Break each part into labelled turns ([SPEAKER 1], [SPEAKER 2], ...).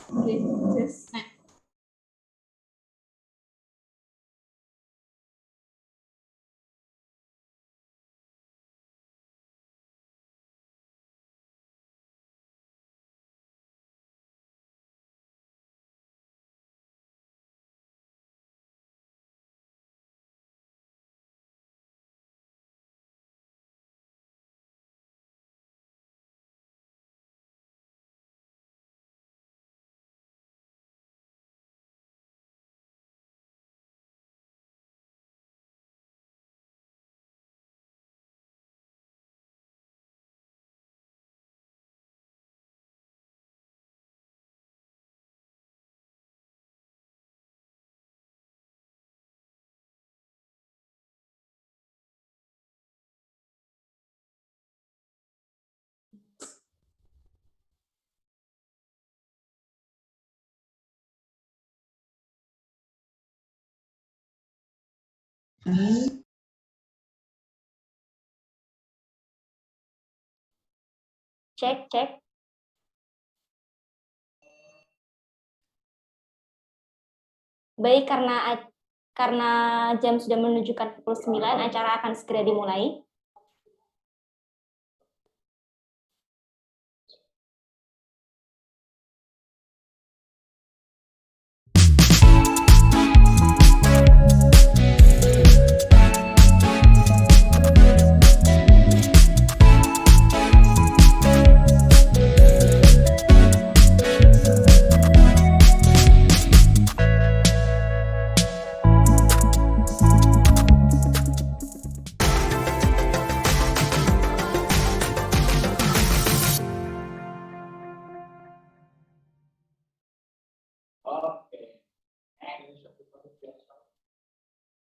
[SPEAKER 1] Oke, yes.
[SPEAKER 2] Cek, cek. Baik, karena jam sudah menunjukkan pukul 9, acara akan segera dimulai.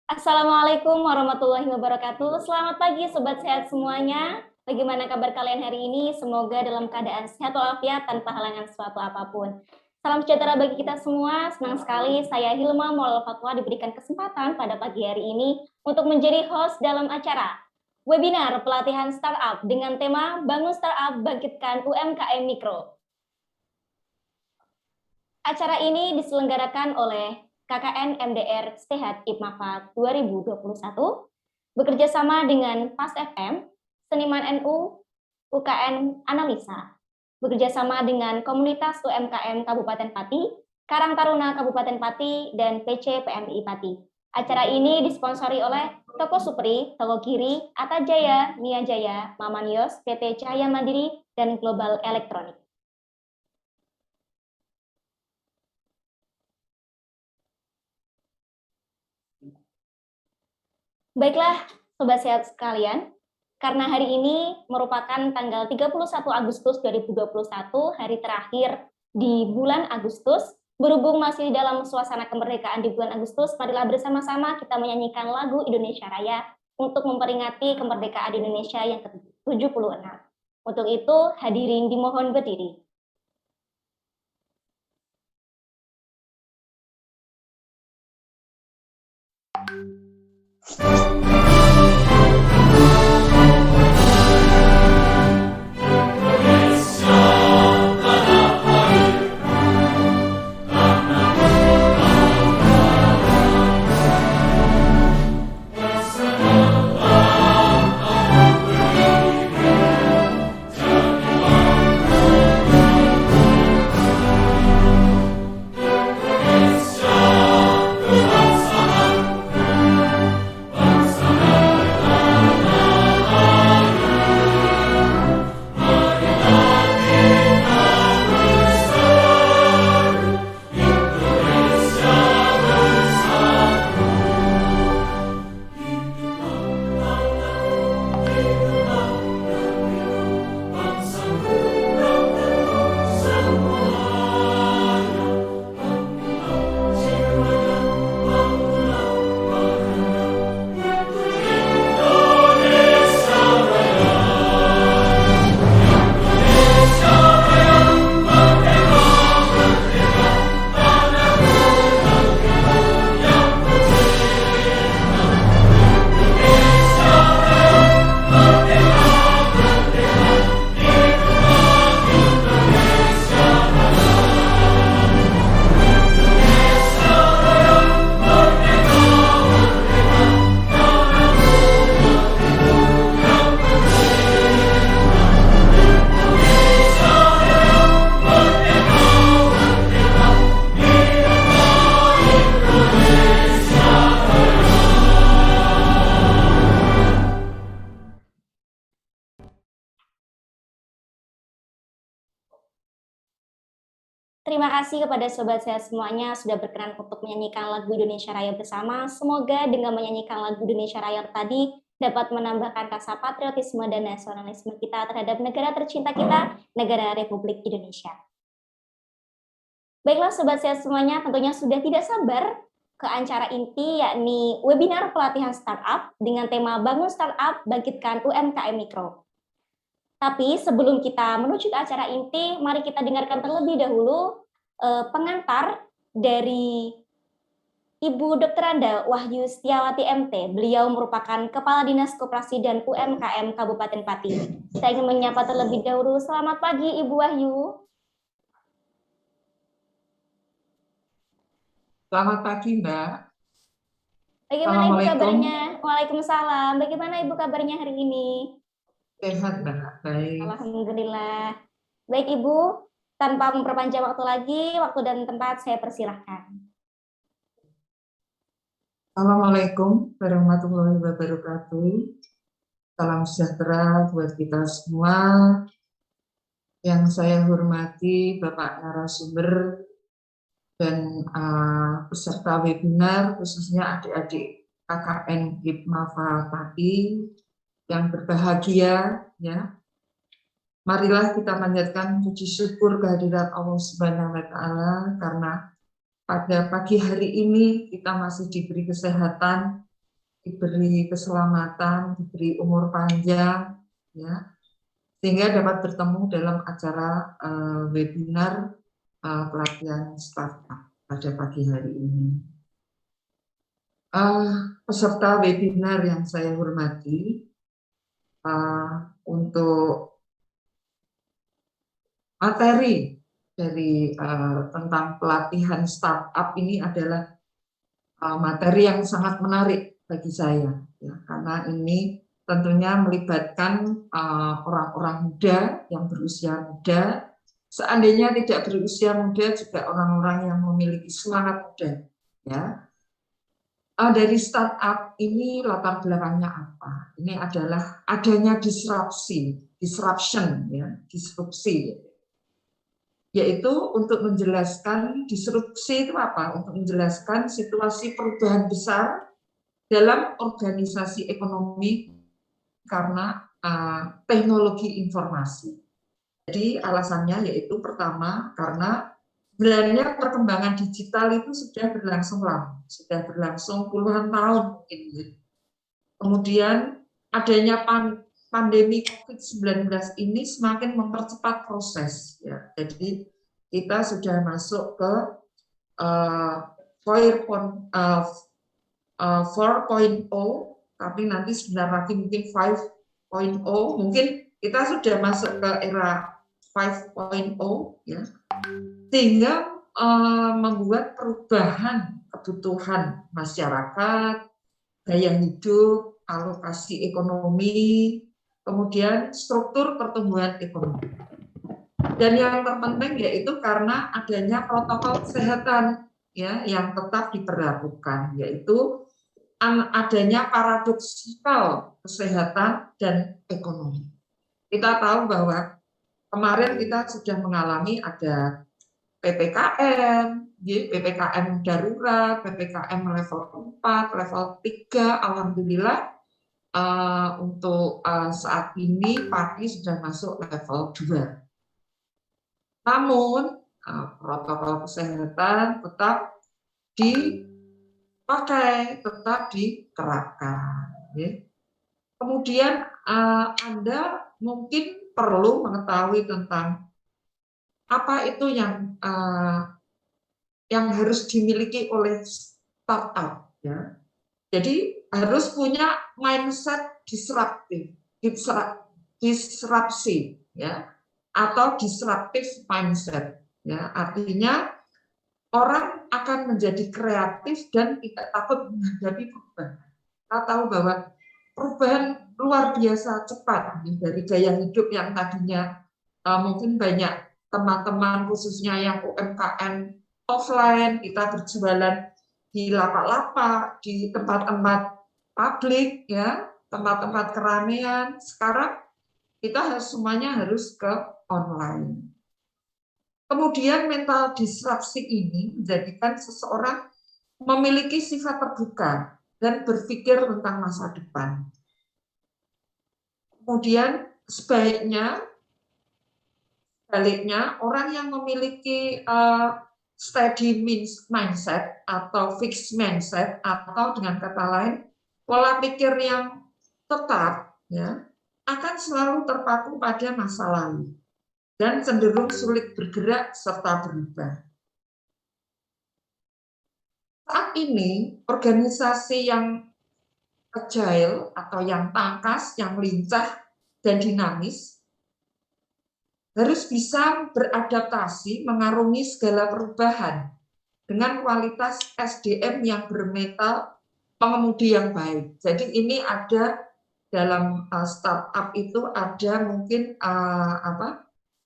[SPEAKER 2] Assalamualaikum warahmatullahi wabarakatuh. Selamat pagi Sobat Sehat semuanya. Bagaimana kabar kalian hari ini? Semoga dalam keadaan sehat walafiat tanpa halangan suatu apapun. Salam sejahtera bagi kita semua. Senang sekali saya Hilma Maulal Fatwa diberikan kesempatan pada pagi hari ini untuk menjadi host dalam acara webinar pelatihan startup dengan tema Bangun Startup Bangkitkan UMKM Mikro. Acara ini diselenggarakan oleh KKN MDR Sehat Ipmafa 2021, bekerja sama dengan PAS FM, Seniman NU, UKN Analisa, bekerja sama dengan Komunitas UMKM Kabupaten Pati, Karang Taruna Kabupaten Pati, dan PC PMI Pati. Acara ini disponsori oleh Toko Supri, Toko Kiri, Atajaya, Mia Jaya, Mamanios, PT Cahaya Mandiri, dan Global Elektronik. Baiklah, Sobat Sehat sekalian, karena hari ini merupakan tanggal 31 Agustus 2021, hari terakhir di bulan Agustus, berhubung masih dalam suasana kemerdekaan di bulan Agustus, marilah bersama-sama kita menyanyikan lagu Indonesia Raya untuk memperingati kemerdekaan Indonesia yang ke-76. Untuk itu, hadirin dimohon berdiri. Terima kasih kepada sobat saya semuanya sudah berkenan untuk menyanyikan lagu Indonesia Raya bersama. Semoga dengan menyanyikan lagu Indonesia Raya tadi dapat menambahkan rasa patriotisme dan nasionalisme kita terhadap negara tercinta kita, negara Republik Indonesia. Baiklah sobat saya semuanya, tentunya sudah tidak sabar ke acara inti, yakni webinar pelatihan startup dengan tema Bangun Startup, Bangkitkan UMKM Mikro. Tapi sebelum kita menuju ke acara inti, mari kita dengarkan terlebih dahulu pengantar dari Ibu Dr. Anda Wahyu Setiawati MT. Beliau merupakan Kepala Dinas Koperasi dan UMKM Kabupaten Pati. Saya ingin menyapa terlebih dahulu. Selamat pagi Ibu Wahyu.
[SPEAKER 1] Selamat pagi, Mbak.
[SPEAKER 2] Bagaimana Ibu kabarnya? Waalaikumsalam. Bagaimana Ibu kabarnya hari ini?
[SPEAKER 1] Sehat, Mbak. Baik.
[SPEAKER 2] Alhamdulillah. Baik Ibu, tanpa memperpanjang waktu lagi, waktu dan tempat saya persilahkan.
[SPEAKER 1] Assalamualaikum warahmatullahi wabarakatuh. Salam sejahtera buat kita semua. Yang saya hormati Bapak narasumber dan peserta webinar, khususnya adik-adik KKN Hipmafa Pati yang berbahagia, ya. Marilah kita panjatkan puji syukur kehadirat Allah Subhanahu wa Ta'ala karena pada pagi hari ini kita masih diberi kesehatan, diberi keselamatan, diberi umur panjang, ya, sehingga dapat bertemu dalam acara webinar pelatihan startup pada pagi hari ini. Peserta webinar yang saya hormati, untuk materi dari tentang pelatihan startup ini adalah materi yang sangat menarik bagi saya, ya, karena ini tentunya melibatkan orang-orang muda yang berusia muda. Seandainya tidak berusia muda juga orang-orang yang memiliki semangat muda, ya. Dari startup ini latar belakangnya apa? Ini adalah adanya disruption, ya, disrupsi. Yaitu untuk menjelaskan disrupsi itu apa? Untuk menjelaskan situasi perubahan besar dalam organisasi ekonomi karena teknologi informasi. Jadi alasannya yaitu pertama karena sebenarnya perkembangan digital itu sudah berlangsung lama, sudah berlangsung puluhan tahun mungkin. Kemudian adanya pandemi COVID-19 ini semakin mempercepat proses, ya. Jadi kita sudah masuk ke 4.0, tapi nanti sebentar lagi mungkin 5.0, mungkin kita sudah masuk ke era 5.0, ya, sehingga membuat perubahan kebutuhan masyarakat, gaya hidup, alokasi ekonomi, kemudian struktur pertumbuhan ekonomi. Dan yang terpenting yaitu karena adanya protokol kesehatan, ya, yang tetap diberlakukan, yaitu adanya paradoksikal kesehatan dan ekonomi. Kita tahu bahwa kemarin kita sudah mengalami ada PPKM, PPKM darurat, PPKM level 4, level 3, alhamdulillah untuk saat ini Pati sudah masuk level 2. Namun protokol kesehatan tetap dipakai, tetap diterapkan. Kemudian Anda mungkin perlu mengetahui tentang apa itu yang harus dimiliki oleh startup, ya. Jadi harus punya mindset disrupsi, ya, atau disruptive mindset, ya. Artinya orang akan menjadi kreatif dan tidak takut menghadapi perubahan. Kita tahu bahwa perubahan luar biasa cepat dari gaya hidup yang tadinya mungkin banyak teman-teman khususnya yang UMKM offline, kita berjualan di lapak-lapak, di tempat-tempat publik, ya, tempat-tempat keramaian. Sekarang kita semuanya harus ke online. Kemudian mental disrupsi ini menjadikan seseorang memiliki sifat terbuka dan berpikir tentang masa depan. Kemudian sebaliknya orang yang memiliki steady mindset atau fixed mindset, atau dengan kata lain pola pikir yang tetap, ya, akan selalu terpaku pada masa lalu dan cenderung sulit bergerak serta berubah. Saat ini organisasi yang agile atau yang tangkas, yang lincah dan dinamis harus bisa beradaptasi mengarungi segala perubahan dengan kualitas SDM yang bermental pengemudi yang baik. Jadi ini ada dalam startup itu ada mungkin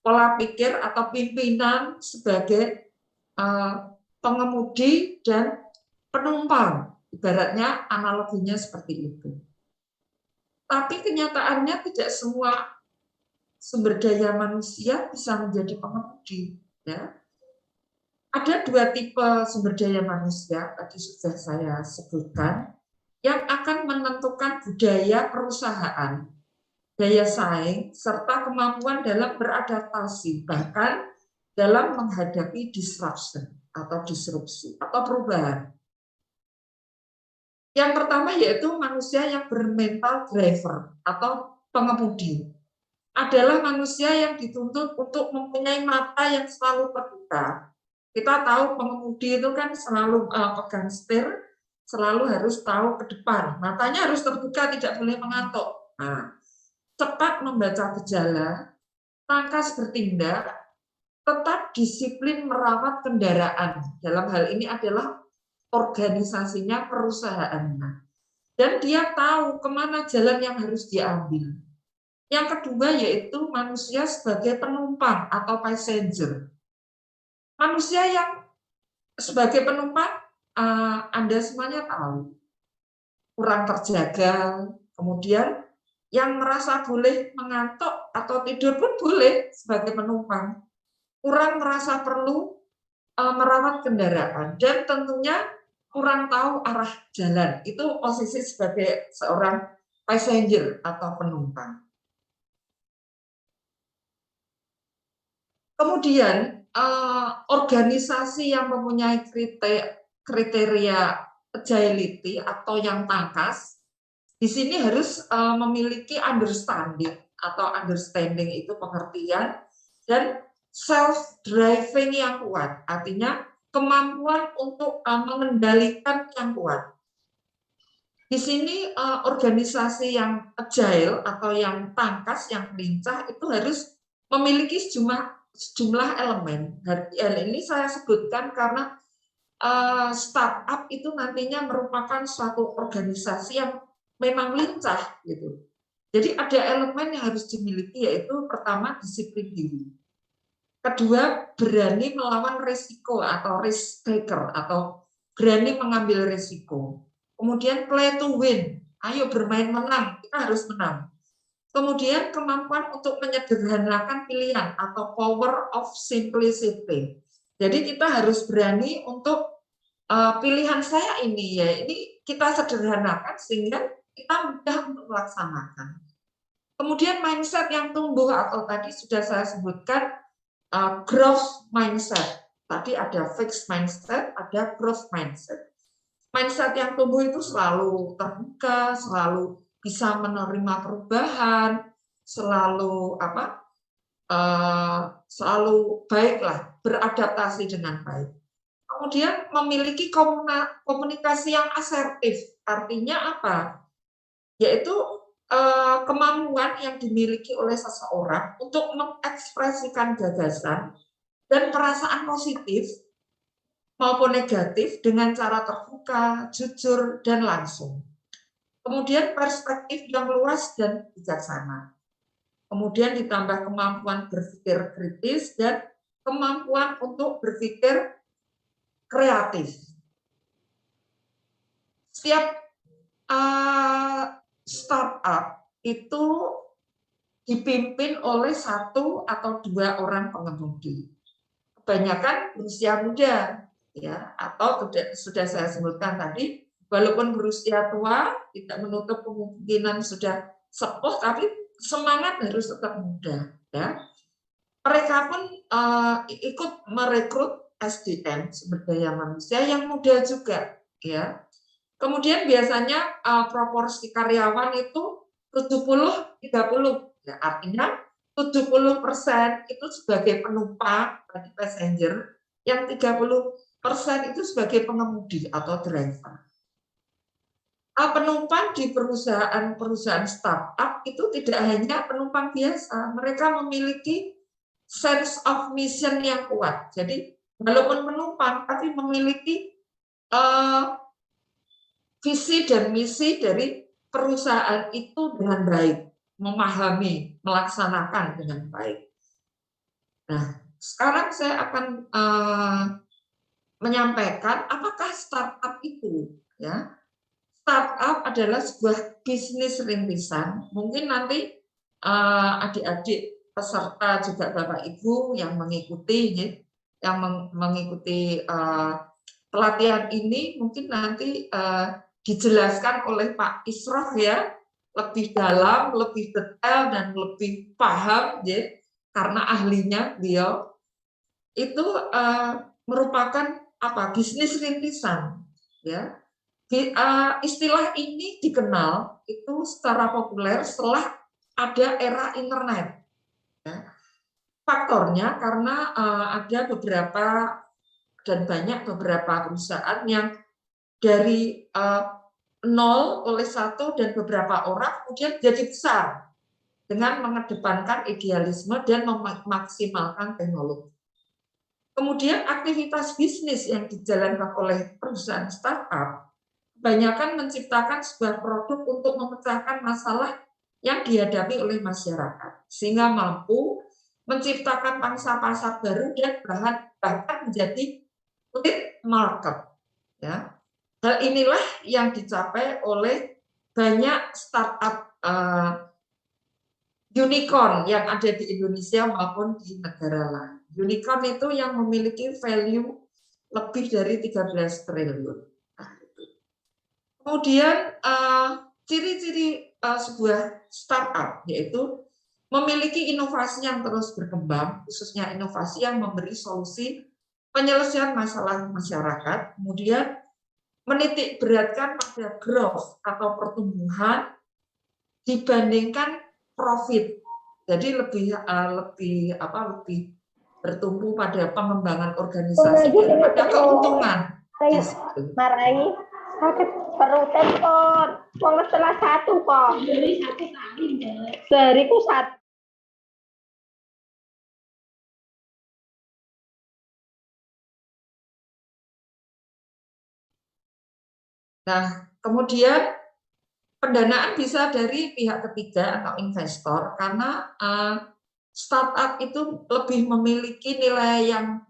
[SPEAKER 1] pola pikir atau pimpinan sebagai pengemudi dan penumpang. Ibaratnya analoginya seperti itu. Tapi kenyataannya tidak semua sumber daya manusia bisa menjadi pengemudi. Ya. Ada dua tipe sumber daya manusia, tadi sudah saya sebutkan, yang akan menentukan budaya perusahaan, daya saing, serta kemampuan dalam beradaptasi, bahkan dalam menghadapi disruption atau disrupsi atau perubahan. Yang pertama yaitu manusia yang bermental driver atau pengemudi. Adalah manusia yang dituntut untuk mempunyai mata yang selalu terbuka. Kita tahu pengemudi itu kan selalu pegang setir, selalu harus tahu ke depan. Matanya harus terbuka, tidak boleh mengantuk. Nah, cepat membaca gejala, tangkas bertindak, tetap disiplin merawat kendaraan. Dalam hal ini adalah organisasinya, perusahaannya. Dan dia tahu kemana jalan yang harus diambil. Yang kedua yaitu manusia sebagai penumpang atau passenger. Manusia yang sebagai penumpang, Anda semuanya tahu, kurang terjaga, kemudian yang merasa boleh mengantuk atau tidur pun boleh sebagai penumpang. Kurang merasa perlu merawat kendaraan, dan tentunya kurang tahu arah jalan. Itu posisi sebagai seorang passenger atau penumpang. Kemudian organisasi yang mempunyai kriteria agility atau yang tangkas, di sini harus memiliki understanding itu pengertian, dan self-driving yang kuat, artinya kemampuan untuk mengendalikan yang kuat. Di sini organisasi yang agile atau yang tangkas, yang lincah itu harus memiliki sejumlah elemen. Ini saya sebutkan karena startup itu nantinya merupakan suatu organisasi yang memang lincah gitu. Jadi ada elemen yang harus dimiliki, yaitu pertama disiplin diri. Kedua, berani melawan risiko atau risk taker atau berani mengambil risiko. Kemudian play to win, ayo bermain menang, kita harus menang. Kemudian kemampuan untuk menyederhanakan pilihan atau power of simplicity. Jadi kita harus berani untuk pilihan saya ini ya, ini kita sederhanakan sehingga kita mudah untuk melaksanakan. Kemudian mindset yang tumbuh atau tadi sudah saya sebutkan growth mindset. Tadi ada fixed mindset, ada growth mindset. Mindset yang tumbuh itu selalu terbuka, selalu bisa menerima perubahan, selalu selalu baiklah, beradaptasi dengan baik. Kemudian memiliki komunikasi yang asertif, artinya apa? Yaitu kemampuan yang dimiliki oleh seseorang untuk mengekspresikan gagasan dan perasaan positif maupun negatif dengan cara terbuka, jujur, dan langsung. Kemudian perspektif yang luas dan bijaksana. Kemudian ditambah kemampuan berpikir kritis dan kemampuan untuk berpikir kreatif. Setiap startup itu dipimpin oleh 1 atau 2 orang pengemudi. kebanyakan berusia muda, ya, atau sudah saya sebutkan tadi, walaupun berusia tua tidak menutup kemungkinan sudah sepuh, tapi semangat harus tetap muda, ya. Mereka pun ikut merekrut SDM, sumber daya manusia yang muda juga, ya. Kemudian biasanya proporsi karyawan itu 70-30, ya, artinya 70% itu sebagai penumpang bagi passenger, yang 30% itu sebagai pengemudi atau driver. Penumpang di perusahaan startup itu tidak hanya penumpang biasa, mereka memiliki sense of mission yang kuat. Jadi walaupun penumpang, tapi memiliki visi dan misi dari perusahaan itu dengan baik, memahami, melaksanakan dengan baik. Nah, sekarang saya akan menyampaikan apakah startup itu, ya. Startup adalah sebuah bisnis rintisan. Mungkin nanti adik-adik peserta juga Bapak Ibu yang mengikuti, mengikuti pelatihan ini mungkin nanti dijelaskan oleh Pak Isroh, ya, lebih dalam, lebih detail dan lebih paham, ya, karena ahlinya beliau. Itu merupakan bisnis rintisan, ya. Istilah ini dikenal itu secara populer setelah ada era internet, ya. Faktornya karena ada beberapa dan banyak beberapa perusahaan yang dari nol oleh satu dan beberapa orang kemudian jadi besar dengan mengedepankan idealisme dan memaksimalkan teknologi. Kemudian aktivitas bisnis yang dijalankan oleh perusahaan startup kebanyakan menciptakan sebuah produk untuk memecahkan masalah yang dihadapi oleh masyarakat, sehingga mampu menciptakan pangsa pasar baru dan bahkan menjadi lead market, ya. Hal inilah yang dicapai oleh banyak startup unicorn yang ada di Indonesia maupun di negara lain. Unicorn itu yang memiliki value lebih dari 13 triliun. Kemudian ciri-ciri sebuah startup yaitu memiliki inovasi yang terus berkembang, khususnya inovasi yang memberi solusi penyelesaian masalah masyarakat, kemudian menitik beratkan pada growth atau pertumbuhan dibandingkan profit. Jadi lebih bertumbuh pada pengembangan organisasi dan pada keuntungan.
[SPEAKER 3] Marai sakit perut kok, wong setelah satu kok. Dari satu kali dariku satu.
[SPEAKER 1] Nah, kemudian pendanaan bisa dari pihak ketiga atau investor karena startup itu lebih memiliki nilai yang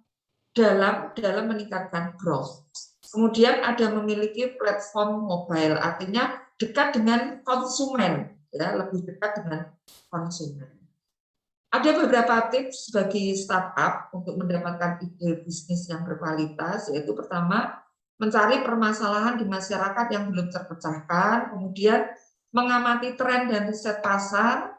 [SPEAKER 1] dalam meningkatkan growth. Kemudian ada memiliki platform mobile, artinya dekat dengan konsumen, ya, lebih dekat dengan konsumen. Ada beberapa tips bagi startup untuk mendapatkan ide bisnis yang berkualitas, yaitu pertama, mencari permasalahan di masyarakat yang belum terpecahkan, kemudian mengamati tren dan riset pasar,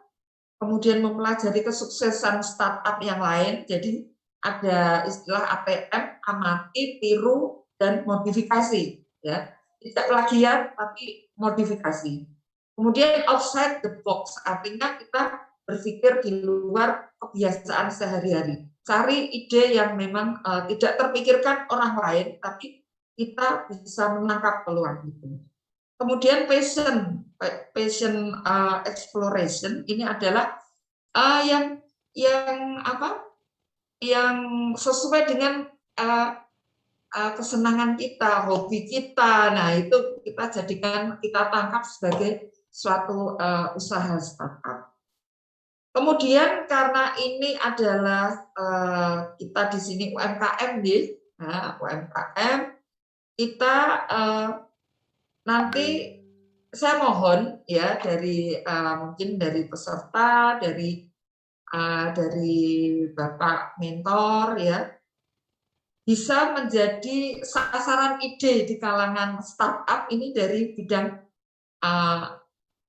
[SPEAKER 1] kemudian mempelajari kesuksesan startup yang lain. Jadi ada istilah ATM, amati, tiru, dan modifikasi, ya. Tidak plagiat tapi modifikasi. Kemudian outside the box, artinya kita berpikir di luar kebiasaan sehari-hari. Cari ide yang memang tidak terpikirkan orang lain, tapi kita bisa menangkap peluang itu. Kemudian passion exploration ini adalah yang sesuai dengan kesenangan kita, hobi kita. Nah, itu kita tangkap sebagai suatu usaha startup. Kemudian karena ini adalah kita di sini UMKM, UMKM, kita nanti saya mohon, ya, dari mungkin dari peserta, dari Bapak mentor, ya, bisa menjadi sasaran ide di kalangan startup ini dari bidang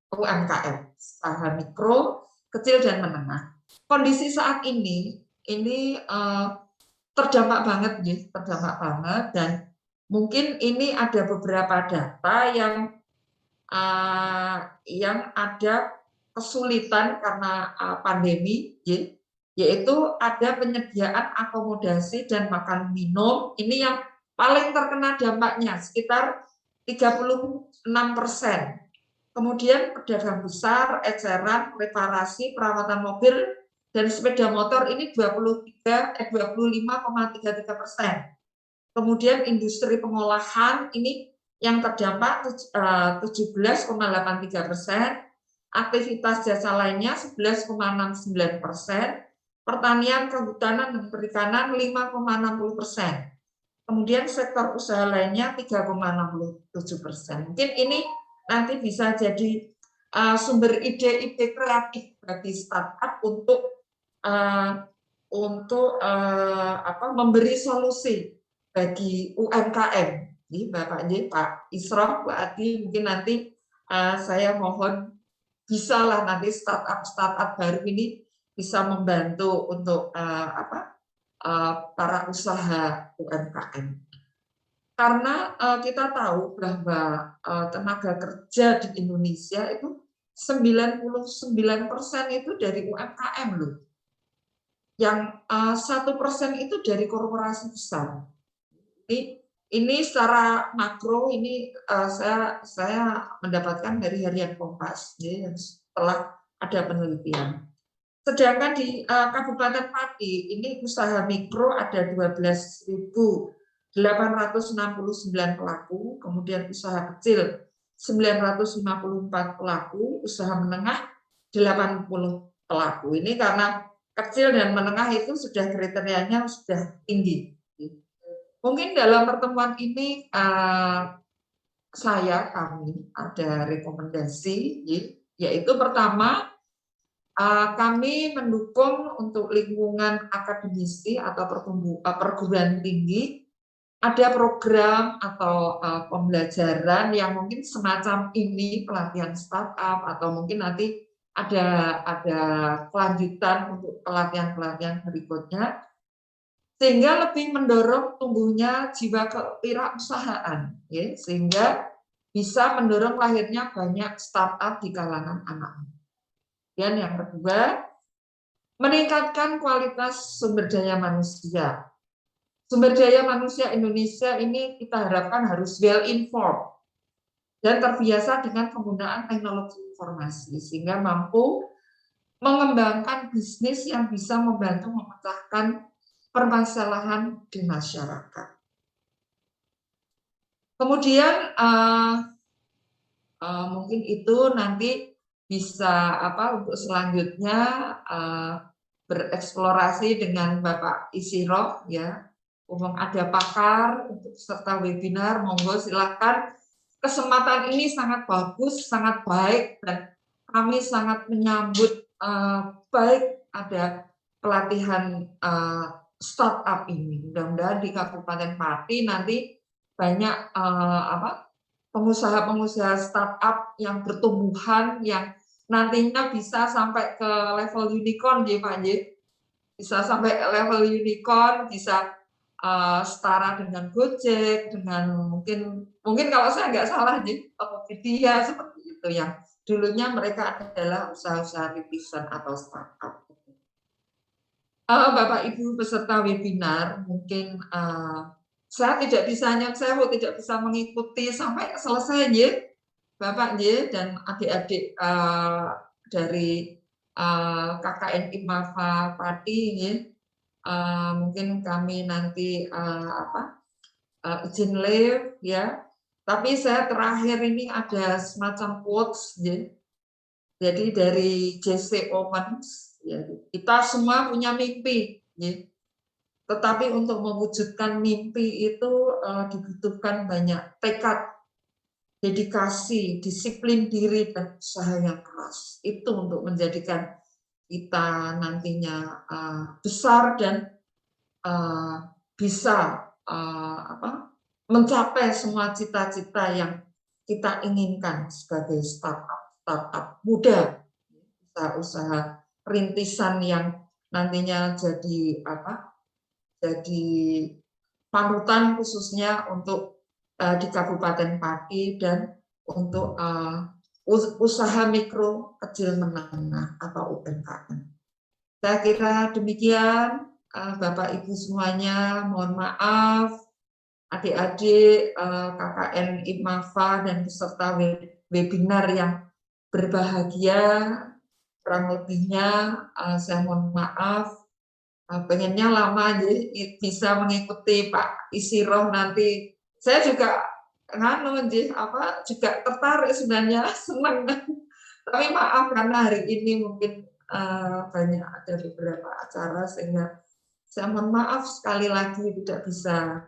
[SPEAKER 1] UMKM, usaha mikro, kecil dan menengah. Kondisi saat ini terdampak banget, terdampak banget, dan mungkin ini ada beberapa data yang ada kesulitan karena pandemi, yaitu ada penyediaan akomodasi dan makan minum. Ini yang paling terkena dampaknya, sekitar 36%. Kemudian pedagang besar, eceran, reparasi, perawatan mobil, dan sepeda motor ini 25,33%. Kemudian industri pengolahan ini yang terdampak 17,83%, aktivitas jasa lainnya 11,69%, pertanian, kehutanan, dan perikanan 5,60%. Kemudian sektor usaha lainnya 3,67%. Mungkin ini nanti bisa jadi sumber ide-ide kreatif bagi startup untuk memberi solusi bagi UMKM. Bapak Pak Isrof, Pak Adi, mungkin nanti saya mohon bisalah nanti startup baru ini bisa membantu untuk para usaha UMKM. Karena kita tahu bahwa tenaga kerja di Indonesia itu 99% itu dari UMKM loh. Yang 1% itu dari korporasi besar. Ini secara makro ini saya mendapatkan dari Harian Kompas, setelah ada penelitian. Sedangkan di Kabupaten Pati ini usaha mikro ada 12.869 pelaku, kemudian usaha kecil 954 pelaku, usaha menengah 80 pelaku. Ini karena kecil dan menengah itu sudah kriterianya sudah tinggi. Mungkin dalam pertemuan ini kami ada rekomendasi, yaitu pertama, kami mendukung untuk lingkungan akademisi atau perguruan tinggi, ada program atau pembelajaran yang mungkin semacam ini, pelatihan startup, atau mungkin nanti ada kelanjutan untuk pelatihan-pelatihan berikutnya, sehingga lebih mendorong tumbuhnya jiwa kewirausahaan, sehingga bisa mendorong lahirnya banyak startup di kalangan anak. Dan yang kedua, meningkatkan kualitas sumber daya manusia. Sumber daya manusia Indonesia ini kita harapkan harus well informed dan terbiasa dengan penggunaan teknologi informasi, sehingga mampu mengembangkan bisnis yang bisa membantu memecahkan permasalahan di masyarakat. Kemudian mungkin itu nanti bisa untuk selanjutnya bereksplorasi dengan Bapak Isrof, umum ada pakar untuk peserta webinar, monggo silakan. Kesempatan ini sangat bagus, sangat baik, dan kami sangat menyambut baik ada pelatihan startup ini. Mudah-mudahan di Kabupaten Pati nanti banyak pengusaha-pengusaha startup yang bertumbuhan, yang nantinya bisa sampai ke level unicorn, Pak. Bisa sampai level unicorn, bisa setara dengan Gojek, dengan mungkin kalau saya nggak salah, Tokopedia seperti itu, yang dulunya mereka adalah usaha-usaha rintisan atau startup. Bapak Ibu peserta webinar, mungkin saya tidak bisa mengikuti sampai selesai, Bapak dan adik-adik dari KKN IMAFA Pati, mungkin kami nanti izin live, Tapi saya terakhir ini ada semacam quotes, jadi dari J.C. Owens. Kita semua punya mimpi, tetapi untuk mewujudkan mimpi itu dibutuhkan banyak tekad, dedikasi, disiplin diri, dan usaha yang keras. Itu untuk menjadikan kita nantinya besar dan bisa mencapai semua cita-cita yang kita inginkan sebagai startup muda, usaha rintisan yang nantinya jadi panutan khususnya untuk di Kabupaten Pati dan untuk usaha mikro kecil menengah atau UMKM. Saya kira demikian, Bapak Ibu semuanya, mohon maaf adik-adik KKN IPMAFA dan peserta webinar yang berbahagia, kurang lebihnya saya mohon maaf. Pengennya lama bisa mengikuti Pak Isiroh nanti. Saya juga juga tertarik sebenarnya, senang. Tapi maaf karena hari ini mungkin banyak ada beberapa acara sehingga saya mohon maaf sekali lagi tidak bisa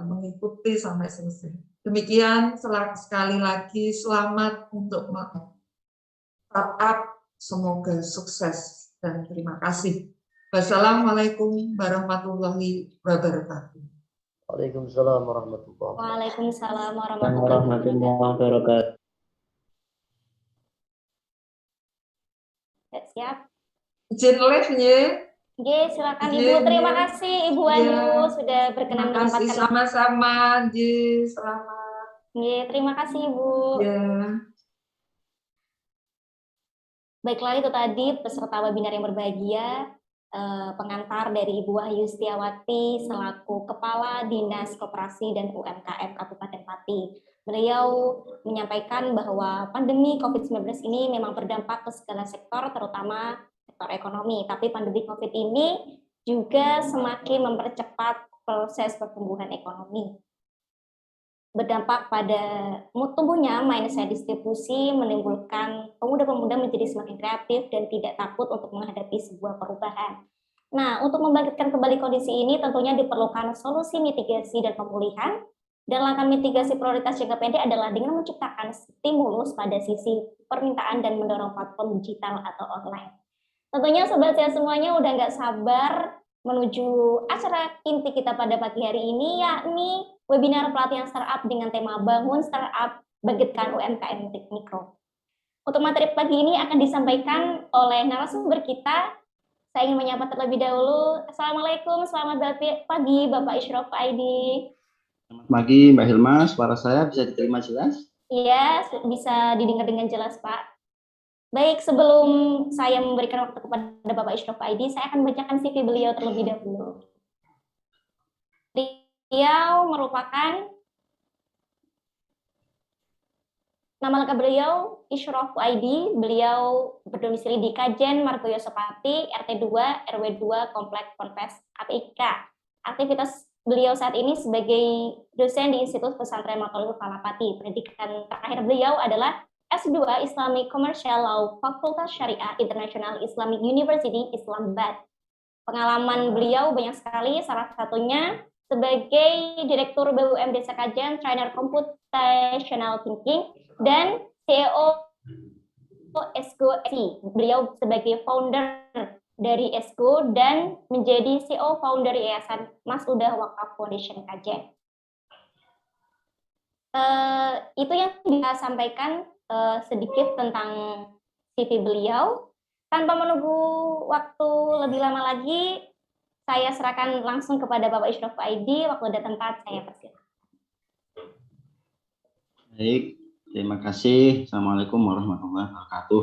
[SPEAKER 1] mengikuti sampai selesai. Demikian sekali lagi selamat untuk startup. Semoga sukses dan terima kasih. Wassalamualaikum warahmatullahi wabarakatuh.
[SPEAKER 4] Waalaikumsalam warahmatullahi wabarakatuh.
[SPEAKER 2] Waalaikumsalam warahmatullahi wabarakatuh. Siap.
[SPEAKER 1] Izin live-nya.
[SPEAKER 2] Oke, silakan Ibu. Terima kasih Ibu Ayu sudah berkenan menyempatkan.
[SPEAKER 1] Sama-sama, selamat.
[SPEAKER 2] Terima kasih Ibu. Baiklah, itu tadi peserta webinar yang berbahagia, pengantar dari Ibu Wahyu Setiawati selaku Kepala Dinas Koperasi dan UMKM Kabupaten Pati. Beliau menyampaikan bahwa pandemi COVID-19 ini memang berdampak ke segala sektor, terutama sektor ekonomi. Tapi pandemi COVID ini juga semakin mempercepat proses pertumbuhan ekonomi. Berdampak pada tumbuhnya mindset distribusi, menimbulkan pemuda-pemuda menjadi semakin kreatif dan tidak takut untuk menghadapi sebuah perubahan. Nah, untuk membangkitkan kembali kondisi ini tentunya diperlukan solusi mitigasi dan pemulihan, dan langkah mitigasi prioritas jangka pendek adalah dengan menciptakan stimulus pada sisi permintaan dan mendorong platform digital atau online. Tentunya sobat saya semuanya udah nggak sabar menuju acara inti kita pada pagi hari ini, yakni webinar pelatihan startup dengan tema Bangun Startup, Bangkitkan UMKM Mikro. Untuk materi pagi ini akan disampaikan oleh narasumber kita. Saya ingin menyapa terlebih dahulu. Assalamualaikum, selamat pagi Bapak Isyraf Aidi.
[SPEAKER 4] Selamat pagi Mbak Hilma, suara saya bisa diterima jelas?
[SPEAKER 2] Iya, bisa didengar dengan jelas Pak. Baik, sebelum saya memberikan waktu kepada Bapak Isyraf Aidi, saya akan membacakan CV beliau terlebih dahulu. Beliau merupakan nama lengkap beliau Isyraf Aidi. Beliau berdomisili di Kajen Margoyoso Pati, RT 2 RW 2 Komplek Ponpes APIK. Aktivitas beliau saat ini sebagai dosen di Institut Pesantren Maulid Palapati. Pendidikan terakhir beliau adalah S2 Islamic Commercial Law, Fakultas Syariah International Islamic University, Islamabad. Pengalaman beliau banyak sekali, salah satunya sebagai Direktur BUMD Desa Kajen, Trainer Computational Thinking, dan CEO ESGO. Beliau sebagai founder dari ESGO dan menjadi CEO founder Yayasan Mas Udah Wakaf Foundation Kajen. Itu yang bisa sampaikan sedikit tentang CV beliau. Tanpa menunggu waktu lebih lama lagi, saya serahkan langsung kepada Bapak Isyraf Aidi. Waktu dan tempat saya persilakan.
[SPEAKER 4] Baik, terima kasih. Assalamualaikum warahmatullahi wabarakatuh.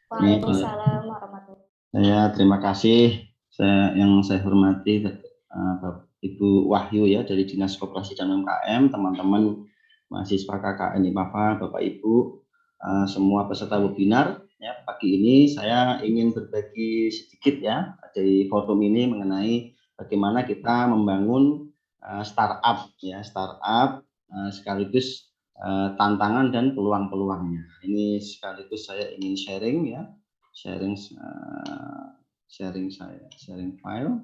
[SPEAKER 2] Waalaikumsalam warahmatullahi wabarakatuh.
[SPEAKER 4] Saya terima kasih. Yang saya hormati Ibu Wahyu ya dari Dinas Koperasi dan UMKM, teman-teman mahasiswa KKN IPMAFA, Bapak Ibu, semua peserta webinar. Ya, pagi ini saya ingin berbagi sedikit ya dari forum ini mengenai bagaimana kita membangun startup ya, sekaligus tantangan dan peluang-peluangnya. Ini sekaligus saya ingin sharing ya, sharing file.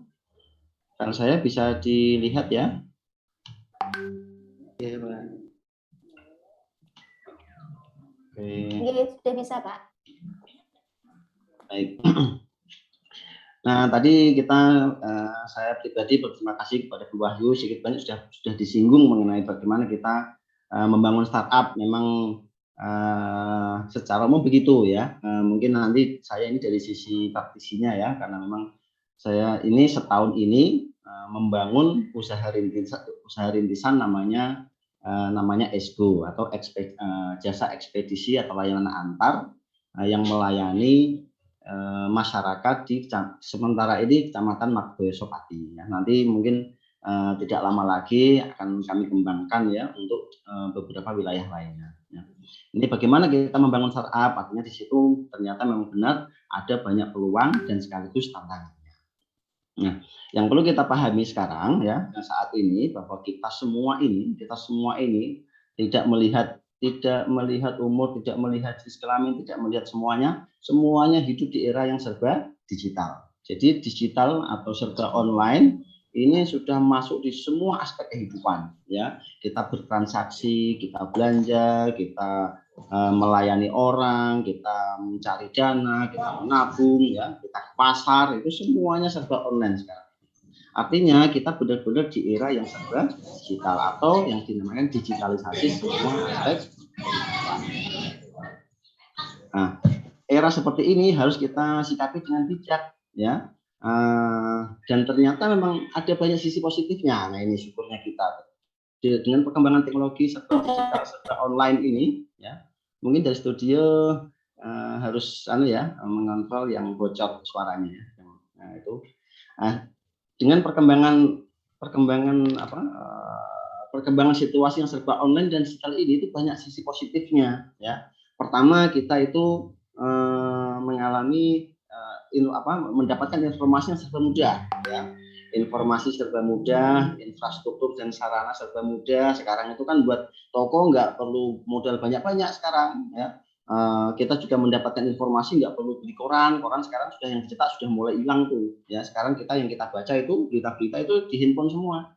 [SPEAKER 4] Kalau saya bisa dilihat ya. Oke, Pak.
[SPEAKER 2] Oke, sudah bisa Pak.
[SPEAKER 4] Baik. Nah, tadi saya pribadi berterima kasih kepada Bu Wahyu, sedikit banyak sudah disinggung mengenai bagaimana kita membangun startup. Memang secara umum begitu ya. Mungkin nanti saya ini dari sisi praktisinya ya, karena memang saya ini setahun ini membangun usaha rintisan namanya ESGO atau jasa ekspedisi atau layanan antar yang melayani masyarakat sementara ini Kecamatan Margoyo Sopati. Ya. Nanti mungkin tidak lama lagi akan kami kembangkan ya untuk beberapa wilayah lainnya. Ya. Ini bagaimana kita membangun startup, artinya di situ ternyata memang benar ada banyak peluang dan sekaligus tantangannya. Nah, yang perlu kita pahami sekarang ya saat ini bahwa kita semua ini tidak melihat umur, tidak melihat jenis kelamin, tidak melihat semuanya hidup di era yang serba digital. Jadi digital atau serba online ini sudah masuk di semua aspek kehidupan ya. Kita bertransaksi, kita belanja, kita melayani orang, kita mencari dana, kita menabung ya, kita ke pasar, itu semuanya serba online sekarang. Artinya kita benar-benar di era yang serba digital atau yang dinamakan digitalisasi semua aspek. Nah, era seperti ini harus kita sikapi dengan bijak ya. Dan ternyata memang ada banyak sisi positifnya. Nah, ini syukurnya kita dengan perkembangan teknologi serba digital serba online ini ya. Mungkin dari studio harus mengontrol yang bocor suaranya. Nah, itu dengan perkembangan situasi yang serba online dan digital ini itu banyak sisi positifnya ya. Pertama, kita itu mengalami mendapatkan informasi yang serba mudah ya. Informasi serba mudah, infrastruktur dan sarana serba mudah. Sekarang itu kan buat toko nggak perlu modal banyak-banyak sekarang ya. Kita juga mendapatkan informasi nggak perlu beli koran sekarang sudah yang dicetak sudah mulai hilang tuh ya. Sekarang yang kita baca itu berita-berita itu di handphone semua.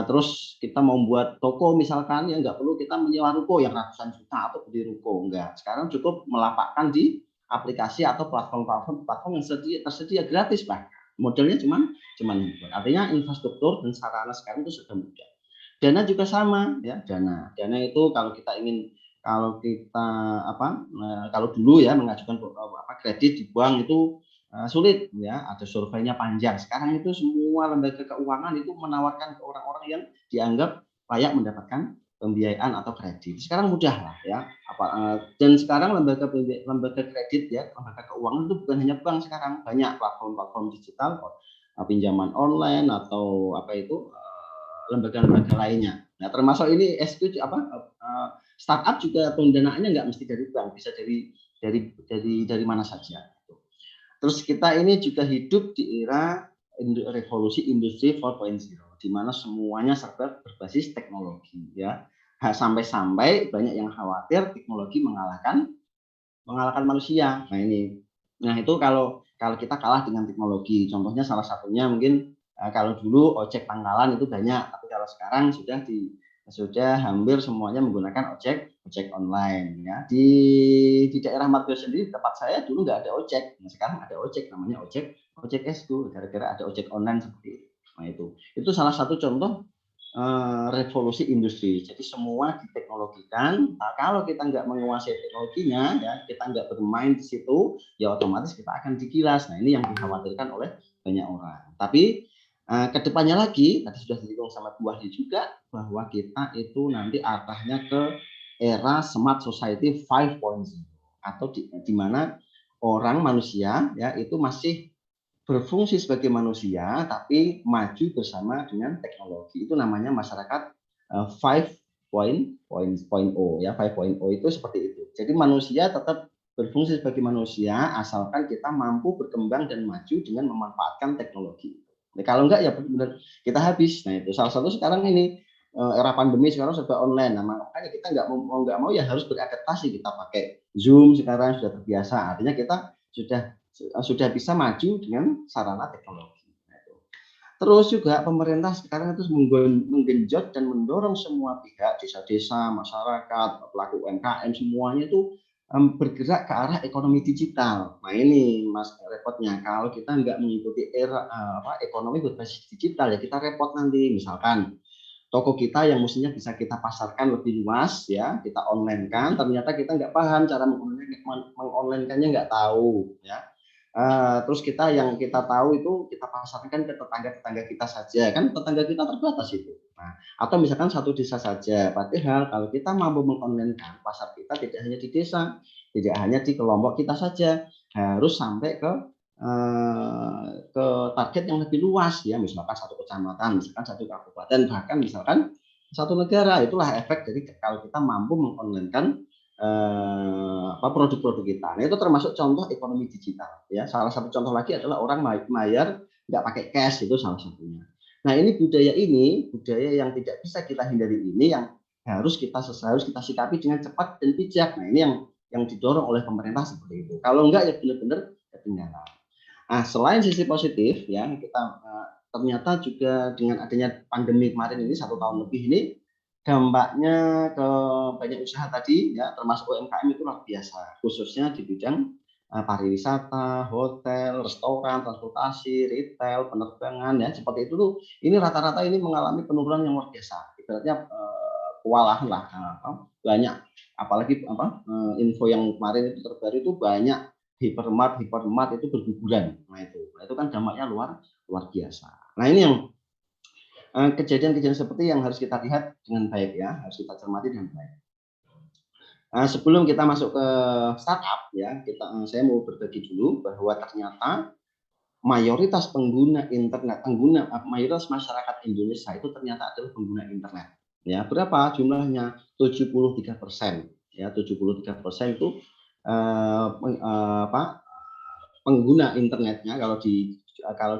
[SPEAKER 4] Terus kita mau buat toko misalkan ya nggak perlu kita menyewa ruko yang ratusan juta atau beli ruko, enggak. Sekarang cukup melapakkan di aplikasi atau platform yang tersedia gratis bahkan. Modelnya cuman artinya infrastruktur dan sarana sekarang itu sudah mudah. Dana juga sama ya, dana itu kalau dulu ya mengajukan kredit di bank itu sulit ya, ada surveinya panjang. Sekarang itu semua lembaga keuangan itu menawarkan ke orang-orang yang dianggap layak mendapatkan pembiayaan atau kredit. Sekarang mudah lah ya. Dan sekarang lembaga kredit ya, lembaga keuangan itu bukan hanya bank sekarang, banyak platform digital, pinjaman online atau lembaga-lembaga lainnya. Nah, termasuk ini startup juga pendanaannya nggak mesti dari bank, bisa dari mana saja. Terus kita ini juga hidup di era revolusi industri 4.0 di mana semuanya serba berbasis teknologi ya. Sampai-sampai banyak yang khawatir teknologi mengalahkan manusia. Nah itu kalau kita kalah dengan teknologi. Contohnya salah satunya mungkin kalau dulu ojek pangkalan itu banyak, tapi kalau sekarang sudah hampir semuanya menggunakan ojek online ya. Di daerah Margoyo sendiri tempat saya dulu nggak ada ojek. Nah, sekarang ada ojek, namanya ojek ESGO, gara-gara ada ojek online seperti itu. Nah, itu salah satu contoh revolusi industri. Jadi semua diteknologikan. Nah, kalau kita nggak menguasai teknologinya ya, kita nggak bermain di situ, ya otomatis kita akan digilas. Nah, ini yang dikhawatirkan oleh banyak orang. Tapi kedepannya lagi, tadi sudah disinggung sama Bu Wahyu juga, bahwa kita itu nanti arahnya ke era Smart Society 5.0 atau di mana manusia ya itu masih berfungsi sebagai manusia tapi maju bersama dengan teknologi. Itu namanya masyarakat 5.0 ya. 5.0 itu seperti itu. Jadi manusia tetap berfungsi sebagai manusia asalkan kita mampu berkembang dan maju dengan memanfaatkan teknologi. Nah, kalau enggak ya benar kita habis. Nah, itu salah satu sekarang ini era pandemi sekarang serba online. Nah, makanya kita nggak mau ya harus beradaptasi. Kita pakai Zoom sekarang sudah terbiasa. Artinya kita sudah bisa maju dengan sarana teknologi. Terus juga pemerintah sekarang itu menggenjot dan mendorong semua pihak, desa-desa, masyarakat, pelaku UMKM semuanya itu bergerak ke arah ekonomi digital. Nah ini Mas repotnya kalau kita nggak mengikuti era ekonomi berbasis digital ya kita repot nanti. Misalkan toko kita yang mestinya bisa kita pasarkan lebih luas ya kita online kan, ternyata kita nggak paham cara mengonline-kannya, nggak tahu ya. Terus yang kita tahu itu kita pasarkan ke tetangga-tetangga kita saja kan, tetangga kita terbatas itu. Nah, atau misalkan satu desa saja, padahal kalau kita mampu mengonline-kan pasar kita tidak hanya di desa, tidak hanya di kelompok kita saja, harus sampai ke target yang lebih luas ya, misalkan satu kecamatan, misalkan satu kabupaten, bahkan misalkan satu negara. Itulah efek dari kalau kita mampu mengonline-kan produk-produk kita. Nah, itu termasuk contoh ekonomi digital ya. Salah satu contoh lagi adalah orang bayar nggak pakai cash, itu salah satunya. Nah, ini budaya yang tidak bisa kita hindari, ini yang harus kita sikapi dengan cepat dan bijak. Nah, ini yang didorong oleh pemerintah seperti itu. Kalau enggak ya benar-benar ketinggalan. Nah, selain sisi positif ya, kita ternyata juga dengan adanya pandemi kemarin ini 1 tahun lebih ini, dampaknya ke banyak usaha tadi ya, termasuk UMKM itu luar biasa, khususnya di bidang pariwisata, hotel, restoran, transportasi, retail, penerbangan ya, seperti itu tuh. Ini rata-rata ini mengalami penurunan yang luar biasa. Ibaratnya kewalahan lah, banyak, apalagi info yang kemarin itu terbaru itu banyak hypermart itu berguguran. Nah itu kan dampaknya luar biasa. Nah ini yang kejadian-kejadian seperti yang harus kita lihat dengan baik ya, harus kita cermati dengan baik. Sebelum kita masuk ke startup ya, saya mau berbagi dulu bahwa ternyata mayoritas pengguna internet, mayoritas masyarakat Indonesia itu ternyata adalah pengguna internet. Ya, berapa jumlahnya? 73%. Ya, 73% itu pengguna internetnya kalau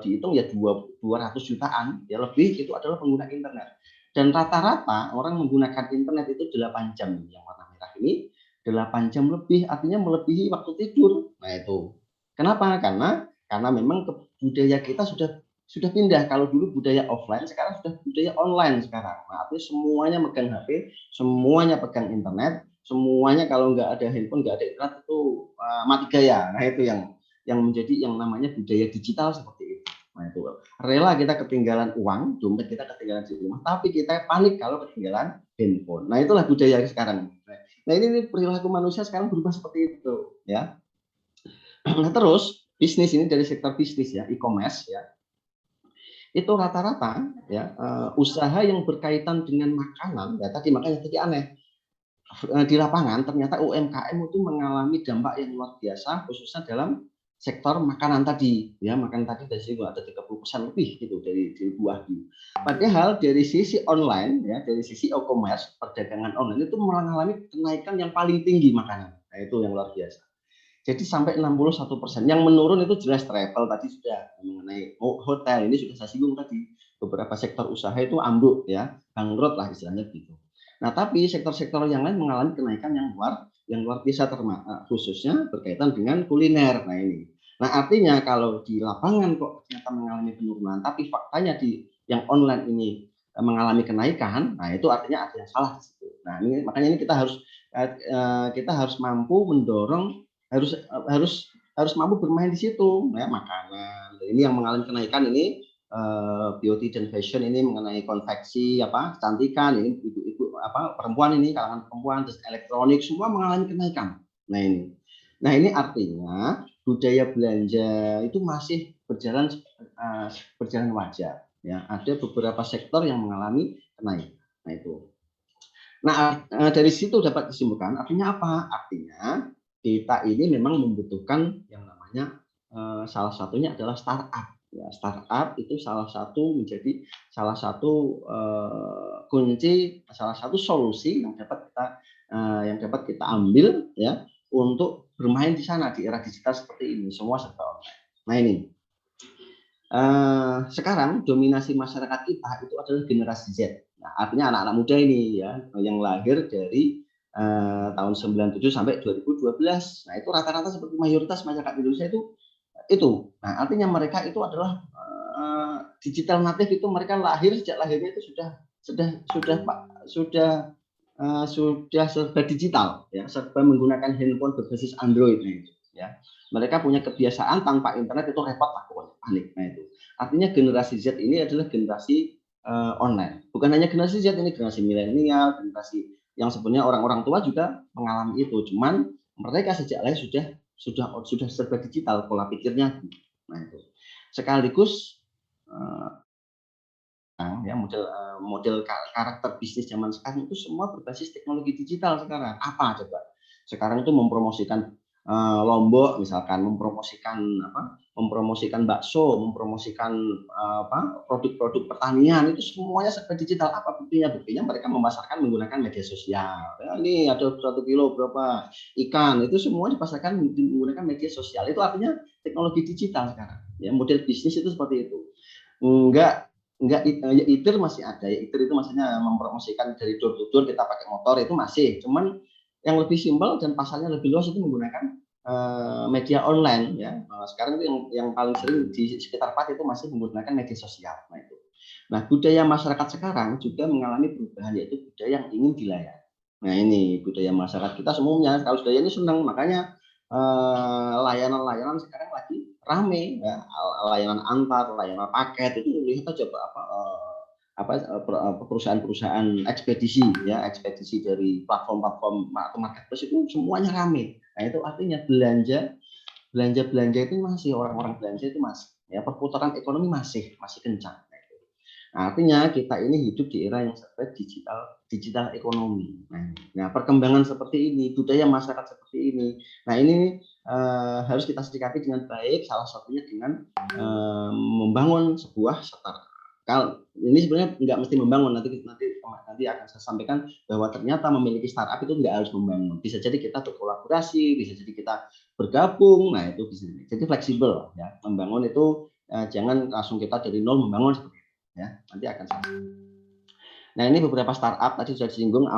[SPEAKER 4] dihitung ya 200 jutaan ya lebih, itu adalah pengguna internet. Dan rata-rata orang menggunakan internet itu 8 jam, yang warna merah ini 8 jam lebih, artinya melebihi waktu tidur. Nah itu kenapa? Karena memang budaya kita sudah pindah. Kalau dulu budaya offline, sekarang sudah budaya online sekarang. Nah, artinya semuanya megang HP, semuanya pegang internet, semuanya kalau nggak ada handphone, nggak ada internet itu mati gaya. Nah itu yang menjadi yang namanya budaya digital seperti itu. Nah itu rela kita ketinggalan uang, dompet kita ketinggalan di rumah, tapi kita panik kalau ketinggalan handphone. Nah itulah budaya sekarang. Nah ini perilaku manusia sekarang berubah seperti itu ya. Nah terus bisnis ini dari sektor bisnis ya, e-commerce ya, itu rata-rata ya usaha yang berkaitan dengan makanan ya, makanya tadi aneh di lapangan ternyata UMKM itu mengalami dampak yang luar biasa, khususnya dalam sektor makanan tadi ya. Makanan tadi dari sini ada 30% lebih gitu dari Buahyu. Padahal dari sisi online ya, dari sisi e-commerce, perdagangan online itu mengalami kenaikan yang paling tinggi makanan. Nah itu yang luar biasa. Jadi sampai 61%. Yang menurun itu jelas travel tadi sudah, mengenai hotel ini sudah saya singgung tadi. Beberapa sektor usaha itu ambruk ya, bangkrut lah istilahnya gitu. Nah, tapi sektor-sektor yang lain mengalami kenaikan yang luar biasa, khususnya berkaitan dengan kuliner. Nah, ini. Nah, artinya kalau di lapangan kok ternyata mengalami penurunan, tapi faktanya di yang online ini mengalami kenaikan, nah itu artinya ada yang salah di situ. Nah, ini makanya ini kita harus mampu mendorong, harus mampu bermain di situ ya, makanan. Ini yang mengalami kenaikan ini beauty dan fashion ini mengenai konveksi kecantikan, ini ibu-ibu perempuan ini, kalangan perempuan, terus elektronik semua mengalami kenaikan. Nah ini artinya budaya belanja itu masih berjalan wajar ya. Ada beberapa sektor yang mengalami kenaikan. Nah itu. Nah dari situ dapat disimpulkan artinya apa? Artinya kita ini memang membutuhkan yang namanya salah satunya adalah startup. Ya, startup itu menjadi salah satu kunci, salah satu solusi yang dapat kita ambil ya untuk bermain di sana di era digital seperti ini, semua serba online. Nah ini sekarang dominasi masyarakat kita itu adalah generasi Z. Nah, artinya anak-anak muda ini ya yang lahir dari tahun 97 sampai 2012. Nah itu rata-rata seperti mayoritas masyarakat Indonesia itu. Nah, artinya mereka itu adalah digital native, itu mereka sejak lahirnya itu sudah sudah serba digital, ya, serba menggunakan handphone berbasis Android, nah itu, ya. Mereka punya kebiasaan tanpa internet itu repot lah pokoknya, panik. Nah itu. Artinya generasi Z ini adalah generasi online. Bukan hanya generasi Z, ini generasi milenial, generasi yang sebenarnya orang-orang tua juga mengalami itu. Cuman mereka sejak lahir sudah serba digital pola pikirnya. Nah itu. Sekaligus ya model karakter bisnis zaman sekarang itu semua berbasis teknologi digital sekarang. Apa coba? Sekarang itu mempromosikan lombok misalkan, mempromosikan bakso, mempromosikan produk-produk pertanian, itu semuanya serba digital. Apa buktinya? Buktinya mereka memasarkan menggunakan media sosial. Ya, ini ada 1 kilo berapa ikan, itu semua dipasarkan menggunakan media sosial. Itu artinya teknologi digital sekarang. Ya, model bisnis itu seperti itu. Enggak, eater masih ada. Ya, eater itu maksudnya mempromosikan dari door to door, kita pakai motor itu masih. Cuman yang lebih simpel dan pasarnya lebih luas itu menggunakan media online, ya. Sekarang itu yang paling sering di sekitar Pak itu masih menggunakan media sosial. Nah itu. Nah, budaya masyarakat sekarang juga mengalami perubahan, yaitu budaya yang ingin dilayani. Nah ini budaya masyarakat kita semuanya. Kalau budaya ini senang, makanya layanan-layanan sekarang lagi rame, ya. Layanan antar, layanan paket itu lihat aja perusahaan-perusahaan ekspedisi, ya, ekspedisi dari platform-platform atau marketplace itu semuanya rame. Nah itu artinya belanja itu masih, orang-orang belanja itu masih, ya, perputaran ekonomi masih kencang. Nah, artinya kita ini hidup di era yang serba digital ekonomi. Nah, perkembangan seperti ini, budaya masyarakat seperti ini. Nah, ini harus kita sikapi dengan baik. Salah satunya dengan membangun sebuah startup. Kalau ini sebenarnya nggak mesti membangun, nanti akan saya sampaikan bahwa ternyata memiliki startup itu nggak harus membangun. Bisa jadi kita berkolaborasi, bisa jadi kita bergabung. Nah, itu bisa jadi fleksibel, ya. Membangun itu jangan langsung kita dari nol membangun seperti itu, ya. Nanti akan saya. Nah, ini beberapa startup tadi sudah disinggung,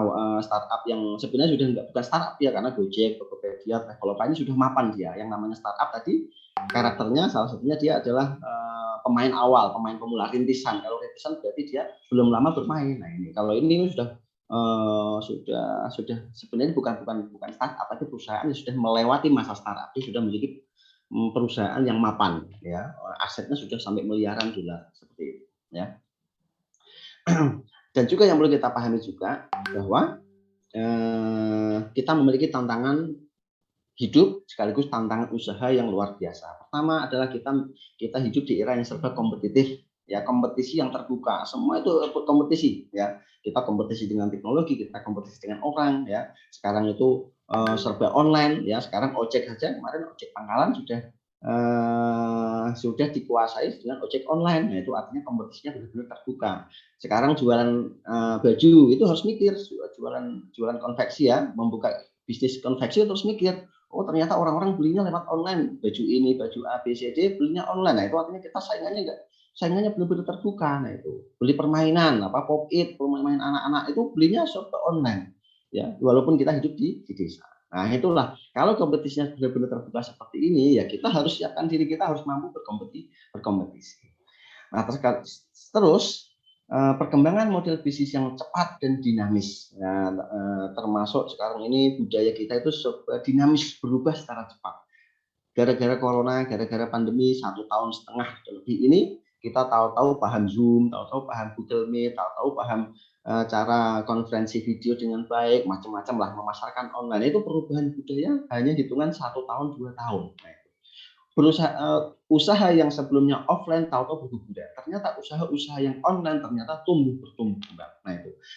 [SPEAKER 4] startup yang sebenarnya sudah bukan startup ya, karena Gojek, Tokopedia, Traveloka ini sudah mapan dia. Yang namanya startup tadi karakternya salah satunya dia adalah pemain awal, pemain pemula, rintisan. Kalau rintisan berarti dia belum lama bermain. Nah ini, kalau ini sudah sebenarnya bukan startup, tapi perusahaan yang sudah melewati masa startup, dia sudah menjadi perusahaan yang mapan, ya, asetnya sudah sampai miliaran dolar seperti itu, ya. Dan juga yang perlu kita pahami juga bahwa kita memiliki tantangan hidup sekaligus tantangan usaha yang luar biasa. Pertama adalah kita hidup di era yang serba kompetitif, ya, kompetisi yang terbuka. Semua itu kompetisi, ya. Kita kompetisi dengan teknologi, kita kompetisi dengan orang, ya. Sekarang itu serba online, ya. Sekarang ojek saja, kemarin ojek pangkalan sudah dikuasai dengan ojek online. Nah, itu artinya kompetisinya benar-benar terbuka. Sekarang jualan baju itu harus mikir, jualan konveksi, ya, membuka bisnis konveksi terus mikir, oh ternyata orang-orang belinya lewat online, baju ini, baju A, B, C, D belinya online. Nah itu artinya kita saingannya benar-benar terbuka. Nah itu beli permainan, pop it, permainan anak-anak itu belinya serba online, ya, walaupun kita hidup di desa. Nah itulah, kalau kompetisinya benar-benar terbuka seperti ini, ya kita harus siapkan diri, kita harus mampu berkompetisi. Nah terus perkembangan model bisnis yang cepat dan dinamis. Nah, termasuk sekarang ini budaya kita itu dinamis, berubah secara cepat. Gara-gara corona, gara-gara pandemi 1,5 tahun lebih ini, kita tahu-tahu paham Zoom, tahu-tahu paham Google Meet, tahu-tahu paham cara konferensi video dengan baik, macam-macam lah, memasarkan online. Itu perubahan budaya hanya hitungan 1 tahun, 2 tahun. Usaha yang sebelumnya offline tahu-tahu berubah. Ternyata usaha-usaha yang online ternyata bertumbuh kembang.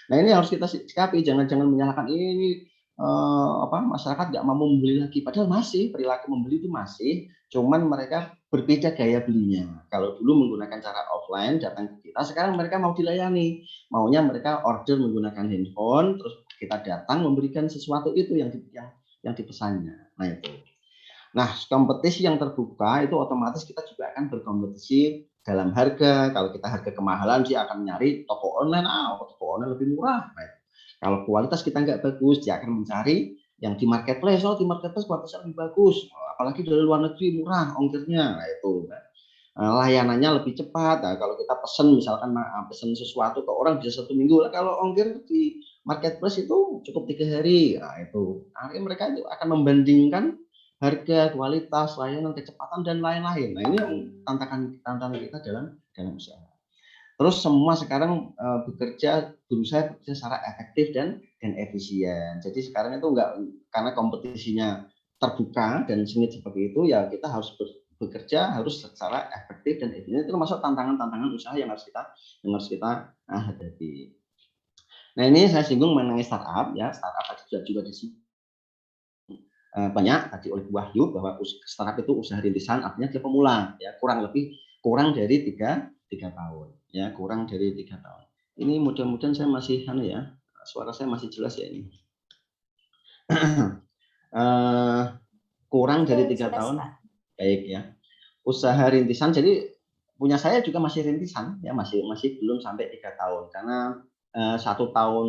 [SPEAKER 4] Nah ini harus kita sikapi, jangan menyalahkan ini masyarakat nggak mau membeli lagi, padahal masih perilaku membeli itu masih, cuman mereka berbeda gaya belinya. Kalau dulu menggunakan cara offline datang ke kita, sekarang mereka mau dilayani, maunya mereka order menggunakan handphone, terus kita datang memberikan sesuatu itu yang dipesannya. Nah itu. Nah, kompetisi yang terbuka itu otomatis kita juga akan berkompetisi dalam harga. Kalau kita harga kemahalan, dia akan nyari toko online, toko online lebih murah. Nah, kalau kualitas kita nggak bagus, dia akan mencari yang di marketplace. Di marketplace kualitasnya lebih bagus. Apalagi dari luar negeri murah ongkirnya. Nah, itu. Layanannya lebih cepat. Nah, kalau kita pesan misalkan pesan sesuatu ke orang bisa 1 minggu. Kalau ongkir di marketplace itu cukup 3 hari. Nah, itu akhirnya mereka itu akan membandingkan harga, kualitas, layanan, kecepatan dan lain-lain. Nah, ini tantangan kita dalam usaha. Terus semua sekarang berusaha bekerja secara efektif dan efisien. Jadi sekarang itu enggak, karena kompetisinya terbuka dan sengit seperti itu, ya kita harus bekerja harus secara efektif dan efisien. Itu termasuk tantangan usaha yang harus kita hadapi. Nah, ini saya singgung mengenai startup ya. Startup tadi juga disinggung banyak tadi oleh Bu Wahyu, bahwa startup itu usaha rintisan, artinya dia pemula ya, kurang dari 3 tahun ya, kurang dari 3 tahun. Ini mudah-mudahan saya masih suara saya masih jelas ya ini. Kurang dari 3 tahun. Baik ya. Usaha rintisan, jadi punya saya juga masih rintisan ya, masih belum sampai 3 tahun, karena 1 tahun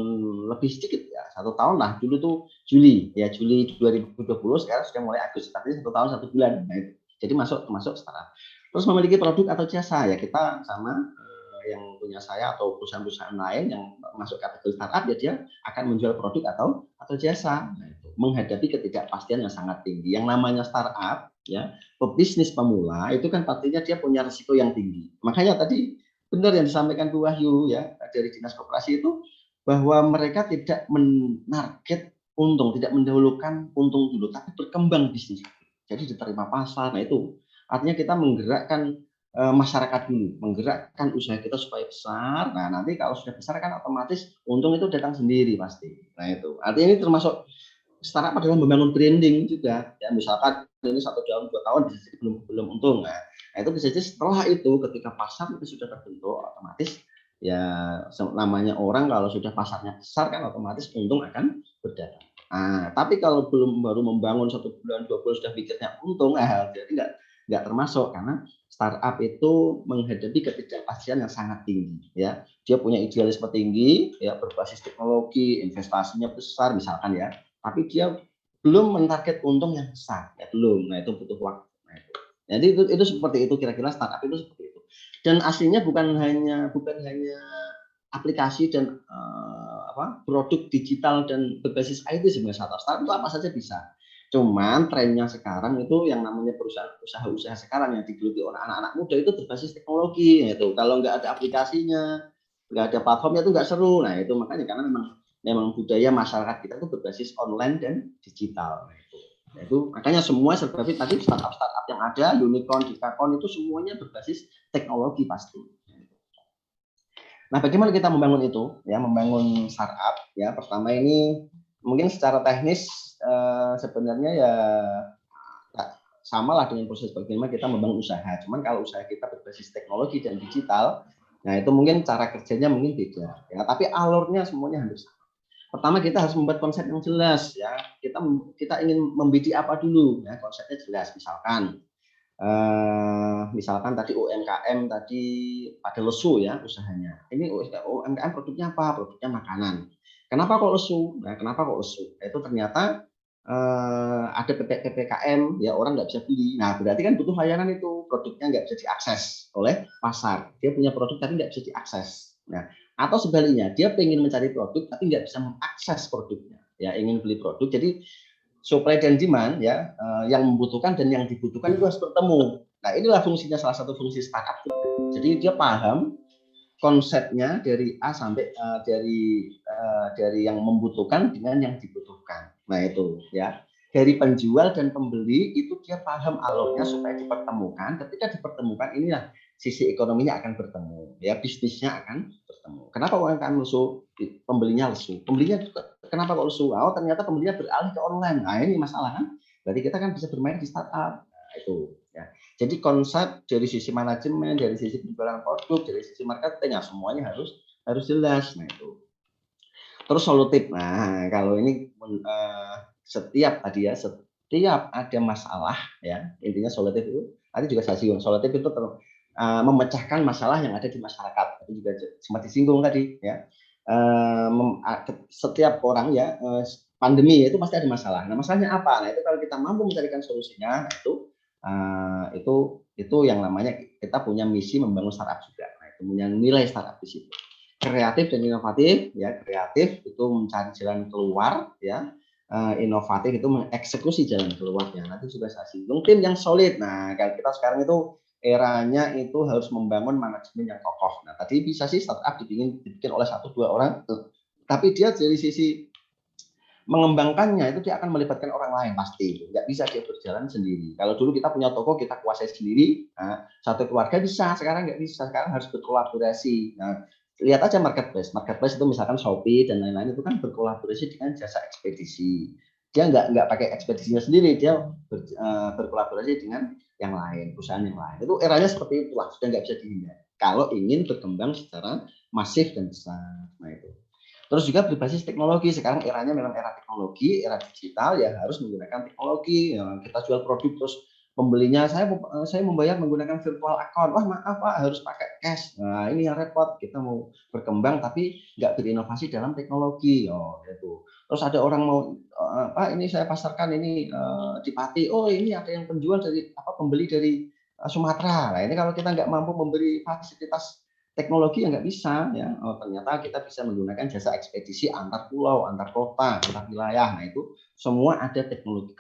[SPEAKER 4] lebih sedikit ya, 1 tahun lah dulu tuh Juli 2020, sekarang sudah mulai Agustus, tapi 1 tahun 1 bulan. Nah, itu. Jadi termasuk startup. Terus memiliki produk atau jasa ya, kita sama yang punya saya atau perusahaan-perusahaan lain yang masuk kategori startup, ya dia akan menjual produk atau jasa. Nah, itu menghadapi ketidakpastian yang sangat tinggi. Yang namanya startup ya, pebisnis pemula itu kan pastinya dia punya risiko yang tinggi. Makanya tadi benar yang disampaikan Bu Wahyu ya dari Dinas Koperasi itu, bahwa mereka tidak menarget untung, tidak mendahulukan untung dulu, tapi berkembang bisnis. Jadi diterima pasar. Nah, itu artinya kita menggerakkan masyarakat dulu, menggerakkan usaha kita supaya besar. Nah, nanti kalau sudah besar kan otomatis untung itu datang sendiri pasti. Nah, itu artinya ini termasuk startup adalah membangun branding juga ya. Misalkan ini 1 tahun 2 tahun bisa jadi belum untung. Nah, itu bisa jadi setelah itu ketika pasar itu sudah terbentuk, otomatis ya namanya orang kalau sudah pasarnya besar kan otomatis untung akan berdatang. Nah, tapi kalau baru membangun 1 bulan 2 bulan sudah pikirnya untung, jadi nggak termasuk, karena startup itu menghadapi ketidakpastian yang sangat tinggi ya. Dia punya idealisme tinggi ya, berbasis teknologi, investasinya besar misalkan ya, tapi dia belum mentarget untung yang besar ya, belum. Nah, itu butuh waktu. Nah, itu. Jadi itu seperti itu, kira-kira startup itu seperti itu. Dan aslinya bukan hanya aplikasi dan produk digital dan berbasis IT sebenarnya. Startup itu apa saja bisa. Cuman trennya sekarang itu yang namanya usaha sekarang yang digeluti oleh anak-anak muda itu berbasis teknologi. Itu kalau nggak ada aplikasinya, nggak ada platformnya itu nggak seru. Nah, itu makanya karena memang budaya masyarakat kita itu berbasis online dan digital. Nah, itu makanya semua serba tadi startup yang ada, unicorn, dekakorn itu semuanya berbasis teknologi pasti. Nah, bagaimana kita membangun itu ya, membangun startup ya. Pertama ini mungkin secara teknis sebenarnya ya sama lah dengan proses bagaimana kita membangun usaha. Cuman kalau usaha kita berbasis teknologi dan digital, nah itu mungkin cara kerjanya mungkin beda ya, tapi alurnya semuanya hampir sama. Pertama kita harus membuat konsep yang jelas ya. Kita ingin membidik apa dulu ya, konsepnya jelas. Misalkan tadi UMKM tadi pada lesu ya usahanya. Ini UMKM produknya apa? Produknya makanan. Kenapa kok lesu? Nah, kenapa kok lesu? Itu ternyata ada PPKM ya, orang nggak bisa beli. Nah, berarti kan butuh layanan itu, produknya nggak bisa diakses oleh pasar. Dia punya produk tapi nggak bisa diakses. Nah, atau sebaliknya dia pengen mencari produk tapi nggak bisa mengakses produknya. Ya, ingin beli produk. Jadi supply dan demand ya, yang membutuhkan dan yang dibutuhkan itu harus bertemu. Nah, inilah fungsinya, salah satu fungsi startup. Jadi dia paham konsepnya dari A sampai dari yang membutuhkan dengan yang dibutuhkan. Nah, itu ya. Dari penjual dan pembeli itu dia paham alurnya supaya dipertemukan. Ketika dipertemukan, inilah sisi ekonominya akan bertemu, ya bisnisnya akan bertemu. Kenapa UMKM lesu? Pembelinya lesu. Pembelinya juga kenapa kok lesu? Oh, ternyata pembelinya beralih ke online. Nah, ini masalah kan? Berarti kita kan bisa bermain di startup. Nah, itu ya. Jadi konsep dari sisi manajemen, dari sisi penjualan produk, dari sisi marketing, ya semuanya harus jelas. Nah, itu. Terus solutif. Nah, kalau ini setiap ada masalah ya, intinya solutif itu tadi juga saya singgung. Solutif itu memecahkan masalah yang ada di masyarakat. Itu juga sempat disinggung tadi ya. Setiap orang ya, pandemi itu pasti ada masalah. Nah, masalahnya apa? Nah, itu kalau kita mampu mencarikan solusinya, nah, itu yang namanya kita punya misi membangun startup juga. Nah, itu punya nilai startup di situ. kreatif dan inovatif ya. Kreatif itu mencari jalan keluar ya, inovatif itu mengeksekusi jalan keluarnya. Nanti juga saya singgung tim yang solid. Nah, kalau kita sekarang itu eranya itu harus membangun manajemen yang kokoh. Nah, tadi bisa sih startup dibikin oleh 1-2 orang, tapi dia dari sisi mengembangkannya itu dia akan melibatkan orang lain pasti. Nggak bisa dia berjalan sendiri. Kalau dulu kita punya toko, kita kuasai sendiri, nah, satu keluarga bisa, sekarang nggak bisa. Sekarang harus berkolaborasi. Nah, lihat aja marketplace. Marketplace itu misalkan Shopee dan lain-lain itu kan berkolaborasi dengan jasa ekspedisi. Dia nggak pakai ekspedisinya sendiri, dia berkolaborasi dengan yang lain, perusahaan yang lain. Itu eranya seperti itulah, sudah nggak bisa dihindari. Kalau ingin berkembang secara masif dan besar. Nah itu. Terus juga berbasis teknologi. Sekarang eranya memang era teknologi, era digital ya harus menggunakan teknologi. Ya, kita jual produk terus pembelinya saya membayar menggunakan virtual account. Wah maaf Pak harus pakai cash. Nah ini yang repot. Kita mau berkembang tapi nggak berinovasi dalam teknologi. Oh itu. Terus ada orang mau Pak ini saya pasarkan ini di Pati. Oh ini ada yang penjual dari pembeli dari Sumatera. Nah ini kalau kita nggak mampu memberi fasilitas teknologi yang nggak bisa ya. Oh, ternyata kita bisa menggunakan jasa ekspedisi antar pulau, antar kota, antar wilayah. Nah itu semua ada teknologi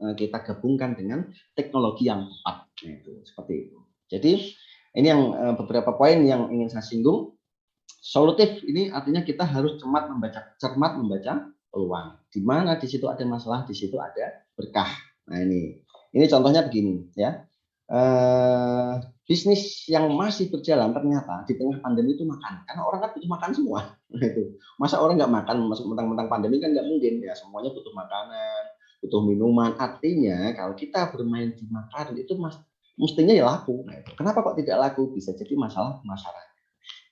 [SPEAKER 4] kita gabungkan dengan teknologi yang tepat. Nah, itu seperti itu. Jadi ini yang beberapa poin yang ingin saya singgung. Solutif ini artinya kita harus cermat membaca peluang. Di mana di situ ada masalah, di situ ada berkah. Nah ini contohnya begini ya. Bisnis yang masih berjalan ternyata di tengah pandemi itu makan, karena orang kan butuh makan semua. Itu masa orang nggak makan, masuk mentang-mentang pandemi kan nggak mungkin ya, semuanya butuh makanan, butuh minuman. Artinya kalau kita bermain di makanan itu mestinya ya laku. Nah, itu. Kenapa kok tidak laku? Bisa jadi masalah pemasaran.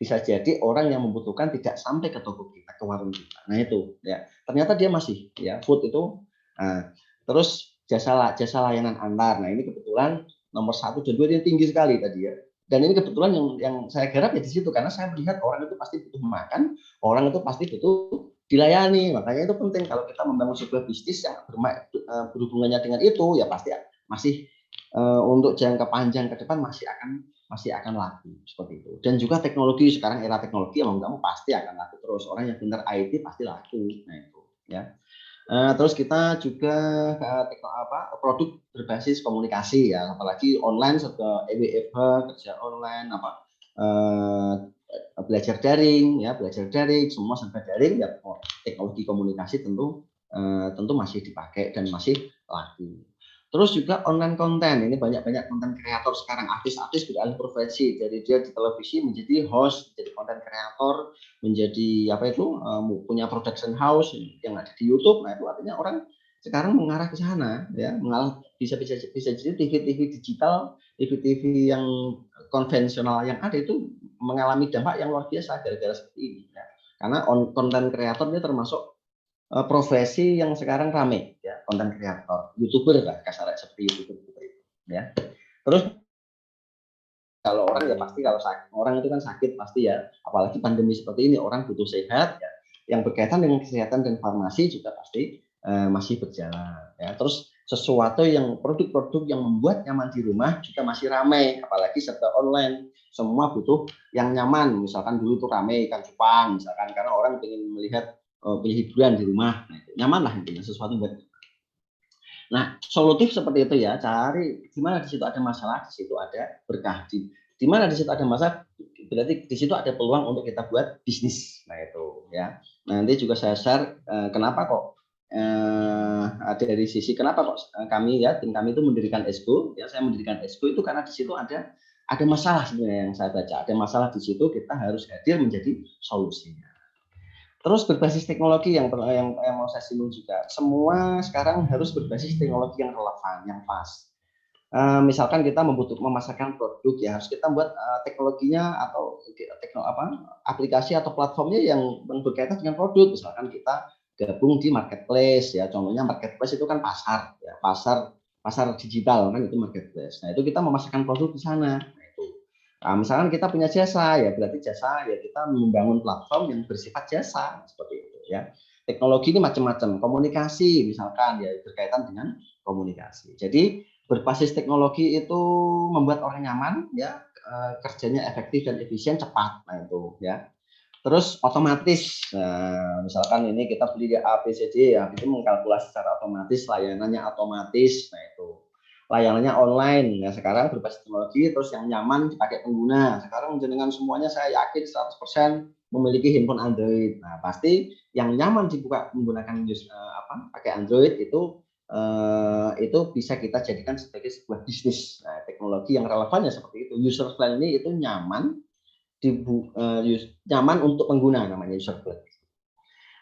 [SPEAKER 4] Bisa jadi orang yang membutuhkan tidak sampai ke toko kita, ke warung kita. Nah itu ya ternyata dia masih ya food itu. Nah, terus jasa layanan antar. Nah ini kebetulan nomor 1 dan 2 ini tinggi sekali tadi ya. Dan ini kebetulan yang saya garap ya di situ karena saya melihat orang itu pasti butuh makan, orang itu pasti butuh dilayani. Makanya itu penting kalau kita membangun sebuah bisnis yang berhubungannya dengan itu ya pasti masih untuk jangka panjang ke depan masih akan laku seperti itu. Dan juga teknologi sekarang era teknologi mau nggak mau pasti akan laku terus. Orang yang pintar IT pasti laku. Nah itu ya. Terus kita juga produk berbasis komunikasi ya, apalagi online serta EWFH kerja online belajar daring semua serba daring ya. Teknologi komunikasi tentu masih dipakai dan masih laku. Terus juga online konten, ini banyak konten kreator sekarang, artis-artis beralih profesi dari dia di televisi menjadi host, menjadi konten kreator, menjadi punya production house yang ada di YouTube. Nah itu artinya orang sekarang mengarah ke sana ya, bisa jadi TV digital, TV yang konvensional yang ada itu mengalami dampak yang luar biasa gara-gara seperti ini ya. Karena konten kreator ini termasuk profesi yang sekarang rame ya, konten kreator, YouTuber lah kasarnya seperti YouTuber itu ya. Terus kalau orang ya pasti kalau orang itu kan sakit pasti ya, apalagi pandemi seperti ini orang butuh sehat ya. Yang berkaitan dengan kesehatan dan farmasi juga pasti masih berjalan ya. Terus sesuatu yang produk-produk yang membuat nyaman di rumah juga masih ramai, apalagi serba online. Semua butuh yang nyaman. Misalkan dulu tuh ramai ikan cupang misalkan karena orang ingin melihat punya hiburan di rumah. Nah, nyaman lah intinya sesuatu buat. Nah, solutif seperti itu ya. Cari di mana di situ ada masalah, di situ ada berkah. Di mana di situ ada masalah, berarti di situ ada peluang untuk kita buat bisnis. Nah, itu ya. Nanti juga saya share kenapa kok ada dari sisi kenapa kok kami ya tim kami itu mendirikan ESCO. Ya, saya mendirikan ESCO itu karena di situ ada masalah sebenarnya yang saya baca. Ada masalah di situ, kita harus hadir menjadi solusinya. Terus berbasis teknologi yang mau saya singgung juga. Semua sekarang harus berbasis teknologi yang relevan, yang pas. Misalkan kita memasarkan produk ya harus kita buat teknologinya atau aplikasi atau platformnya yang berkaitan dengan produk. Misalkan kita gabung di marketplace ya. Contohnya marketplace itu kan pasar ya, pasar digital kan itu marketplace. Nah, itu kita memasarkan produk di sana. Nah, misalkan kita punya jasa, ya berarti jasa ya kita membangun platform yang bersifat jasa seperti itu ya. Teknologi ini macam-macam, komunikasi misalkan ya berkaitan dengan komunikasi. Jadi berbasis teknologi itu membuat orang nyaman ya, kerjanya efektif dan efisien cepat. Nah itu ya. Terus otomatis, misalkan ini kita beli di A, B, C, D, ya, itu mengkalkulasi secara otomatis, layanannya otomatis, nah itu. Layanannya online, ya sekarang berbasis teknologi, terus yang nyaman dipakai pengguna. Sekarang dengan semuanya saya yakin 100% memiliki handphone Android. Nah pasti yang nyaman dibuka menggunakan pakai Android itu bisa kita jadikan sebagai sebuah bisnis. Nah, teknologi yang relevannya seperti itu. User friendly itu nyaman nyaman untuk pengguna, namanya user friendly.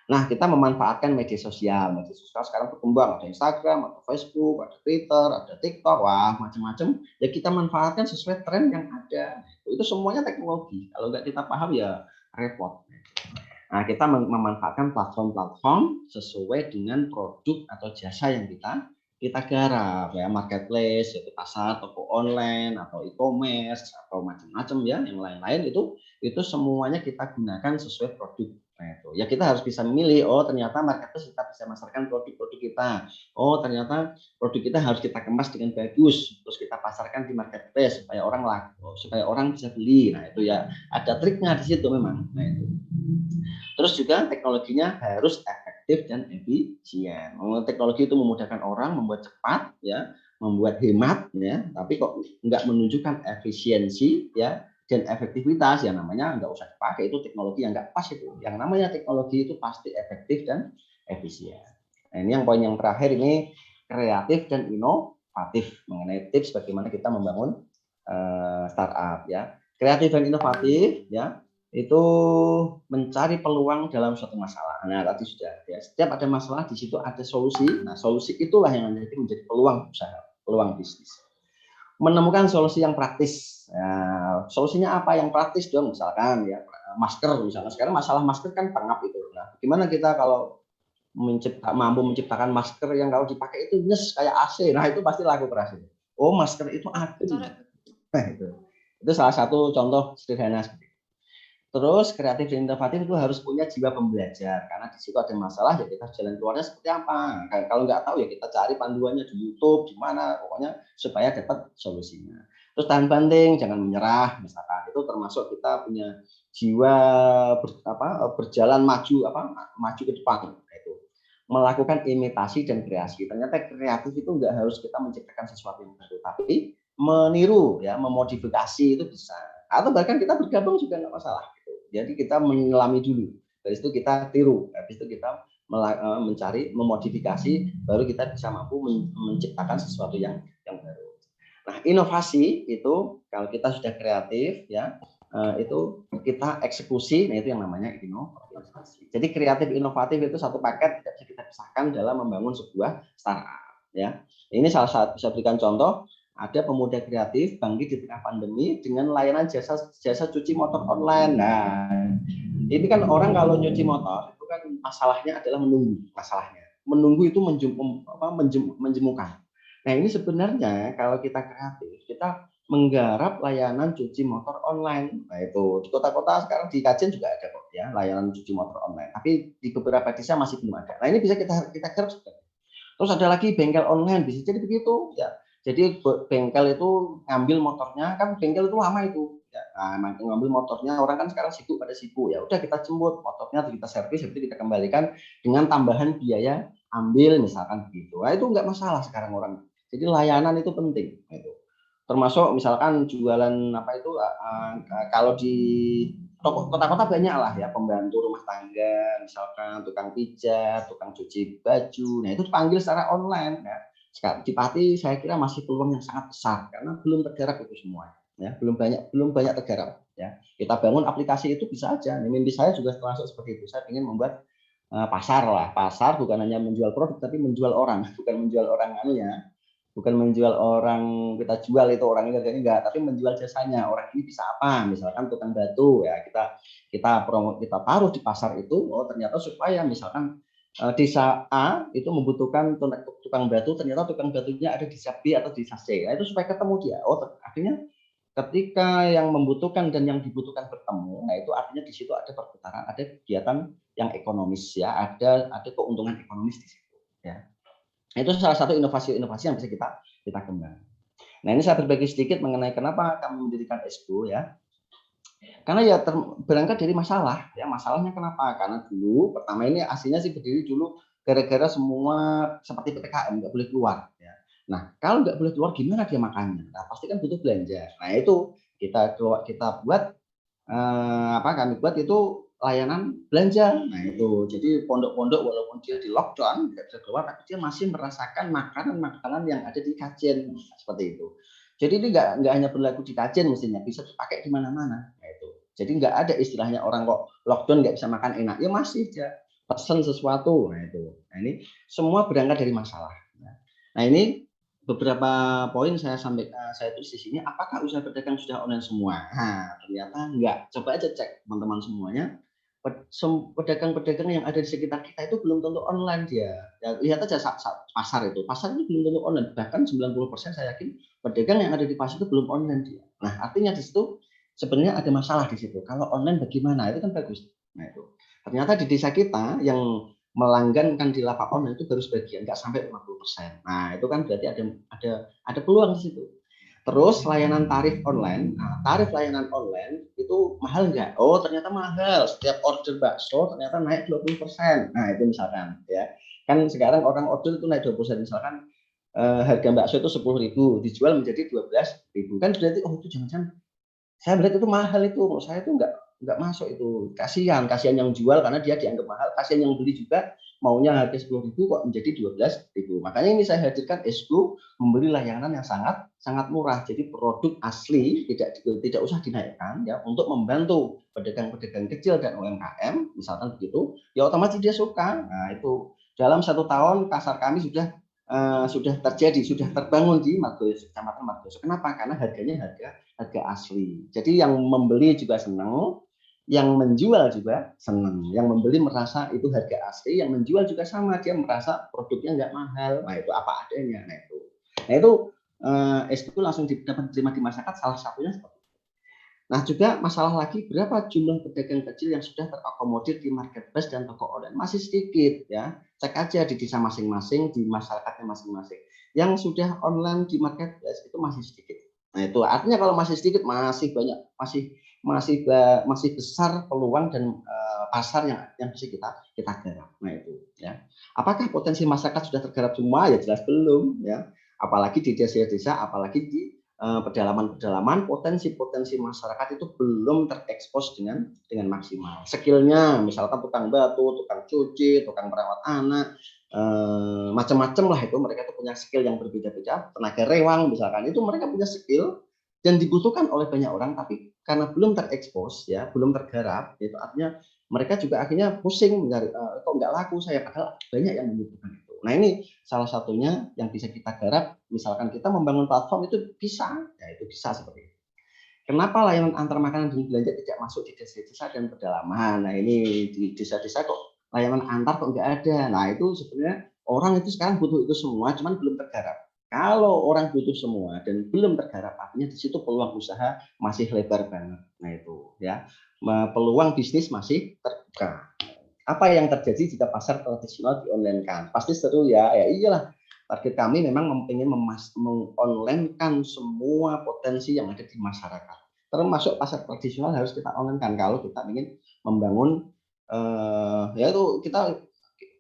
[SPEAKER 4] Nah, kita memanfaatkan media sosial. Media sosial sekarang berkembang, ada Instagram, ada Facebook, ada Twitter, ada TikTok, wah macam-macam. Ya kita manfaatkan sesuai tren yang ada. Itu semuanya teknologi. Kalau nggak kita paham ya repot. Nah, kita memanfaatkan platform-platform sesuai dengan produk atau jasa yang kita garap, ya marketplace, yaitu pasar, toko online, atau e-commerce, atau macam-macam ya, yang lain-lain itu semuanya kita gunakan sesuai produk. Nah, itu ya kita harus bisa memilih. Oh ternyata marketplace kita bisa masarkan produk-produk kita. Oh ternyata produk kita harus kita kemas dengan bagus, terus kita pasarkan di marketplace supaya orang bisa beli. Nah itu ya ada triknya di situ memang. Nah itu. Terus juga teknologinya harus efektif dan efisien. Teknologi itu memudahkan orang, membuat cepat, ya, membuat hemat, ya. Tapi kok nggak menunjukkan efisiensi, ya, dan efektivitas, ya namanya nggak usah dipakai. Itu teknologi yang nggak pas itu. Yang namanya teknologi itu pasti efektif dan efisien. Nah, ini yang poin yang terakhir ini kreatif dan inovatif mengenai tips bagaimana kita membangun startup, ya. Kreatif dan inovatif, ya. Itu mencari peluang dalam suatu masalah. Nah, tadi sudah ya. Setiap ada masalah di situ ada solusi. Nah, solusi itulah yang menjadi peluang usaha, peluang bisnis. Menemukan solusi yang praktis. Nah, solusinya apa yang praktis dong? Misalkan ya masker misalnya. Sekarang masalah masker kan pengap itu. Nah, gimana kita kalau mampu menciptakan masker yang kalau dipakai itu nyes kayak AC. Nah, itu pasti laku keras. Oh, masker itu adem. Nah, itu salah satu contoh sederhana. Terus kreatif dan inovatif itu harus punya jiwa pembelajar karena di situ ada masalah ya kita jalan keluarnya seperti apa. Kalau nggak tahu ya kita cari panduannya di YouTube di mana pokoknya supaya dapat solusinya. Terus tahan banting, jangan menyerah misalkan. Itu termasuk kita punya jiwa berjalan maju ke depan itu. Melakukan imitasi dan kreasi. Ternyata kreatif itu nggak harus kita menciptakan sesuatu yang baru, tapi meniru ya, memodifikasi itu bisa. Atau bahkan kita bergabung juga nggak masalah. Jadi kita menyelami dulu, dari itu kita tiru, habis itu kita mencari, memodifikasi, baru kita bisa mampu menciptakan sesuatu yang baru. Nah, inovasi itu kalau kita sudah kreatif, ya itu kita eksekusi, nah itu yang namanya inovasi. Jadi kreatif inovatif itu satu paket, tidak bisa kita pisahkan dalam membangun sebuah startup. Ya, ini salah satu bisa berikan contoh. Ada pemuda kreatif bangkit di tengah pandemi dengan layanan jasa cuci motor online. Nah, ini kan orang kalau nyuci motor itu kan masalahnya adalah menunggu. Menunggu itu menjemukan. Nah, ini sebenarnya kalau kita kreatif, kita menggarap layanan cuci motor online. Nah, itu di kota-kota sekarang di Kajen juga ada kok ya, layanan cuci motor online. Tapi di beberapa desa masih belum ada. Nah, ini bisa kita garap. Terus ada lagi bengkel online, bisa jadi begitu ya. Jadi bengkel itu ngambil motornya, kan bengkel itu lama itu. Ya, nah, ngambil motornya, orang kan sekarang sibuk ya udah kita jemput motornya, kita servis, itu kita kembalikan dengan tambahan biaya ambil misalkan begitu. Nah, itu nggak masalah sekarang orang. Jadi layanan itu penting. Itu. Termasuk misalkan jualan kalau di kota-kota banyak lah ya, pembantu rumah tangga, misalkan tukang pijat, tukang cuci baju. Nah itu dipanggil secara online. Ya. Di Pati saya kira masih peluang yang sangat besar karena belum tergarap itu semua, ya belum banyak tergarap. Ya kita bangun aplikasi itu bisa aja. Mimpi saya juga termasuk seperti itu. Saya ingin membuat pasar bukan hanya menjual produk tapi menjual orang, bukan menjual orang kita jual itu orang ini enggak, tapi menjual jasanya. Orang ini bisa apa? Misalkan tukang batu ya kita taruh di pasar itu. Oh ternyata supaya misalkan desa A itu membutuhkan tukang batu, ternyata tukang batunya ada di desa B atau di desa C. Nah, itu supaya ketemu dia. Oh, artinya ketika yang membutuhkan dan yang dibutuhkan bertemu, nah itu artinya di situ ada perputaran, ada kegiatan yang ekonomis ya, ada keuntungan ekonomis di situ. Ya. Nah, itu salah satu inovasi-inovasi yang bisa kita kembangkan. Nah, ini saya berbagi sedikit mengenai kenapa kami mendirikan Expo ya. Karena ya berangkat dari masalah, ya masalahnya kenapa? Karena dulu pertama ini aslinya sih berdiri dulu gara-gara semua seperti PPKM nggak boleh keluar. Ya. Nah kalau nggak boleh keluar gimana dia makannya? Nah pasti kan butuh belanja. Nah itu kita buat apa kami buat itu layanan belanja. Nah itu jadi pondok-pondok walaupun dia di lockdown tidak bisa keluar, tapi dia masih merasakan makanan-makanan yang ada di Kajen seperti itu. Jadi ini nggak hanya berlaku di Kajen mestinya, bisa dipakai di mana-mana. Nah itu. Jadi nggak ada istilahnya orang kok lockdown nggak bisa makan enak, ya masih dia pesan sesuatu. Nah itu. Nah ini semua berangkat dari masalah. Nah ini beberapa poin saya tulis di sini. Apakah usaha pedagang sudah online semua? Nah, ternyata enggak. Coba aja cek teman-teman semuanya. Pedagang-pedagang yang ada di sekitar kita itu belum tentu online dia. Ya, lihat aja pasar itu. Pasar itu belum tentu online. Bahkan 90% saya yakin pedagang yang ada di pasar itu belum online dia. Nah, artinya di situ sebenarnya ada masalah di situ. Kalau online bagaimana? Itu kan bagus. Nah, itu. Ternyata di desa kita yang melanggankan di lapak online itu baru sebagian, nggak sampai 50%. Nah, itu kan berarti ada peluang di situ. Terus layanan tarif online, nah, tarif layanan online itu mahal nggak? Oh, ternyata mahal. Setiap order bakso ternyata naik 20%. Nah, itu misalkan ya. Kan sekarang orang order itu naik 20%, misalkan harga bakso itu 10.000 dijual menjadi 12.000. Kan berarti oh itu jangan-jangan saya melihat itu mahal itu, menurut saya itu nggak masuk itu. Kasihan yang jual karena dia dianggap mahal, kasihan yang beli juga maunya harga 10.000 kok menjadi 12.000. Makanya ini saya hadirkan Esku memberi layanan yang sangat sangat murah. Jadi produk asli tidak usah dinaikkan ya untuk membantu pedagang-pedagang kecil dan UMKM misalkan begitu, ya otomatis dia suka. Nah itu dalam 1 tahun pasar kami sudah terbangun di Margoyoso, Kecamatan Margoyoso. Kenapa? Karena harganya harga asli. Jadi yang membeli juga senang, yang menjual juga senang. Yang membeli merasa itu harga asli, yang menjual juga sama, dia merasa produknya nggak mahal. Nah itu apa adanya. Nah itu itu langsung dapat diterima di masyarakat. Salah satunya seperti itu. Nah juga masalah lagi berapa jumlah pedagang kecil yang sudah terakomodir di marketplace dan toko online masih sedikit ya. Cek aja di desa masing-masing, di masyarakatnya masing-masing. Yang sudah online di marketplace itu masih sedikit. Nah itu artinya kalau masih sedikit masih banyak masih besar peluang dan pasar yang bisa kita garap. Nah itu ya. Apakah potensi masyarakat sudah tergarap semua? Ya jelas belum ya. Apalagi di desa-desa, apalagi di pedalaman-pedalaman, potensi-potensi masyarakat itu belum terekspos dengan maksimal. Skillnya, misalkan tukang batu, tukang cuci, tukang merawat anak, macam-macam lah itu mereka itu punya skill yang berbeda-beda. Tenaga rewang misalkan itu mereka punya skill dan dibutuhkan oleh banyak orang, tapi karena belum terekspos ya, belum tergarap, itu artinya mereka juga akhirnya pusing mencari kok nggak laku saya padahal banyak yang membutuhkan itu. Nah ini salah satunya yang bisa kita garap, misalkan kita membangun platform itu bisa, ya itu bisa seperti itu. Kenapa layanan antar makanan dan belanja tidak masuk di desa-desa dan pedalaman? Nah ini di desa-desa kok layanan antar kok nggak ada. Nah itu sebenarnya orang itu sekarang butuh itu semua, cuman belum tergarap. Kalau orang butuh semua dan belum tergarap, artinya di situ peluang usaha masih lebar banget. Nah itu ya, peluang bisnis masih terbuka. Apa yang terjadi jika pasar tradisional di-online-kan? Pasti seru ya. Ya iyalah. Target kami memang ingin meng-online-kan semua potensi yang ada di masyarakat. Termasuk pasar tradisional harus kita online-kan kalau kita ingin membangun ya itu kita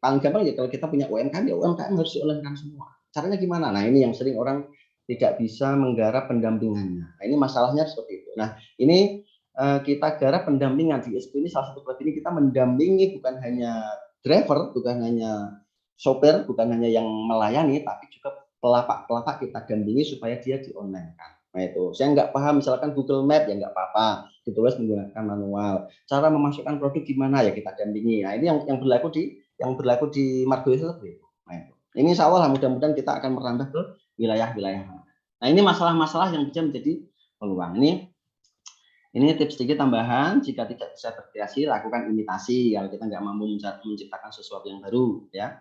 [SPEAKER 4] paling gampang ya kalau kita punya UMKM ya UMKM harus di-online-kan semua. Caranya gimana? Nah, ini yang sering orang tidak bisa menggarap pendampingannya. Nah, ini masalahnya seperti itu. Nah, ini kita garap pendampingan di ISP ini salah satu klub ini kita mendampingi bukan hanya driver, bukan hanya sopir, bukan hanya yang melayani, tapi juga pelapak-pelapak kita dampingi supaya dia di online kan. Nah itu, saya nggak paham misalkan Google Map ya nggak apa-apa, ditulis menggunakan manual. Cara memasukkan produk gimana ya kita dampingi. Nah ini yang berlaku di Margoyoso seperti itu. Nah itu, ini insya Allah mudah-mudahan kita akan merambah ke wilayah-wilayah. Nah ini masalah-masalah yang bisa menjadi peluang. Ini tips sedikit tambahan, jika tidak bisa berkreasi, lakukan imitasi. Kalau kita nggak mampu menciptakan sesuatu yang baru, ya.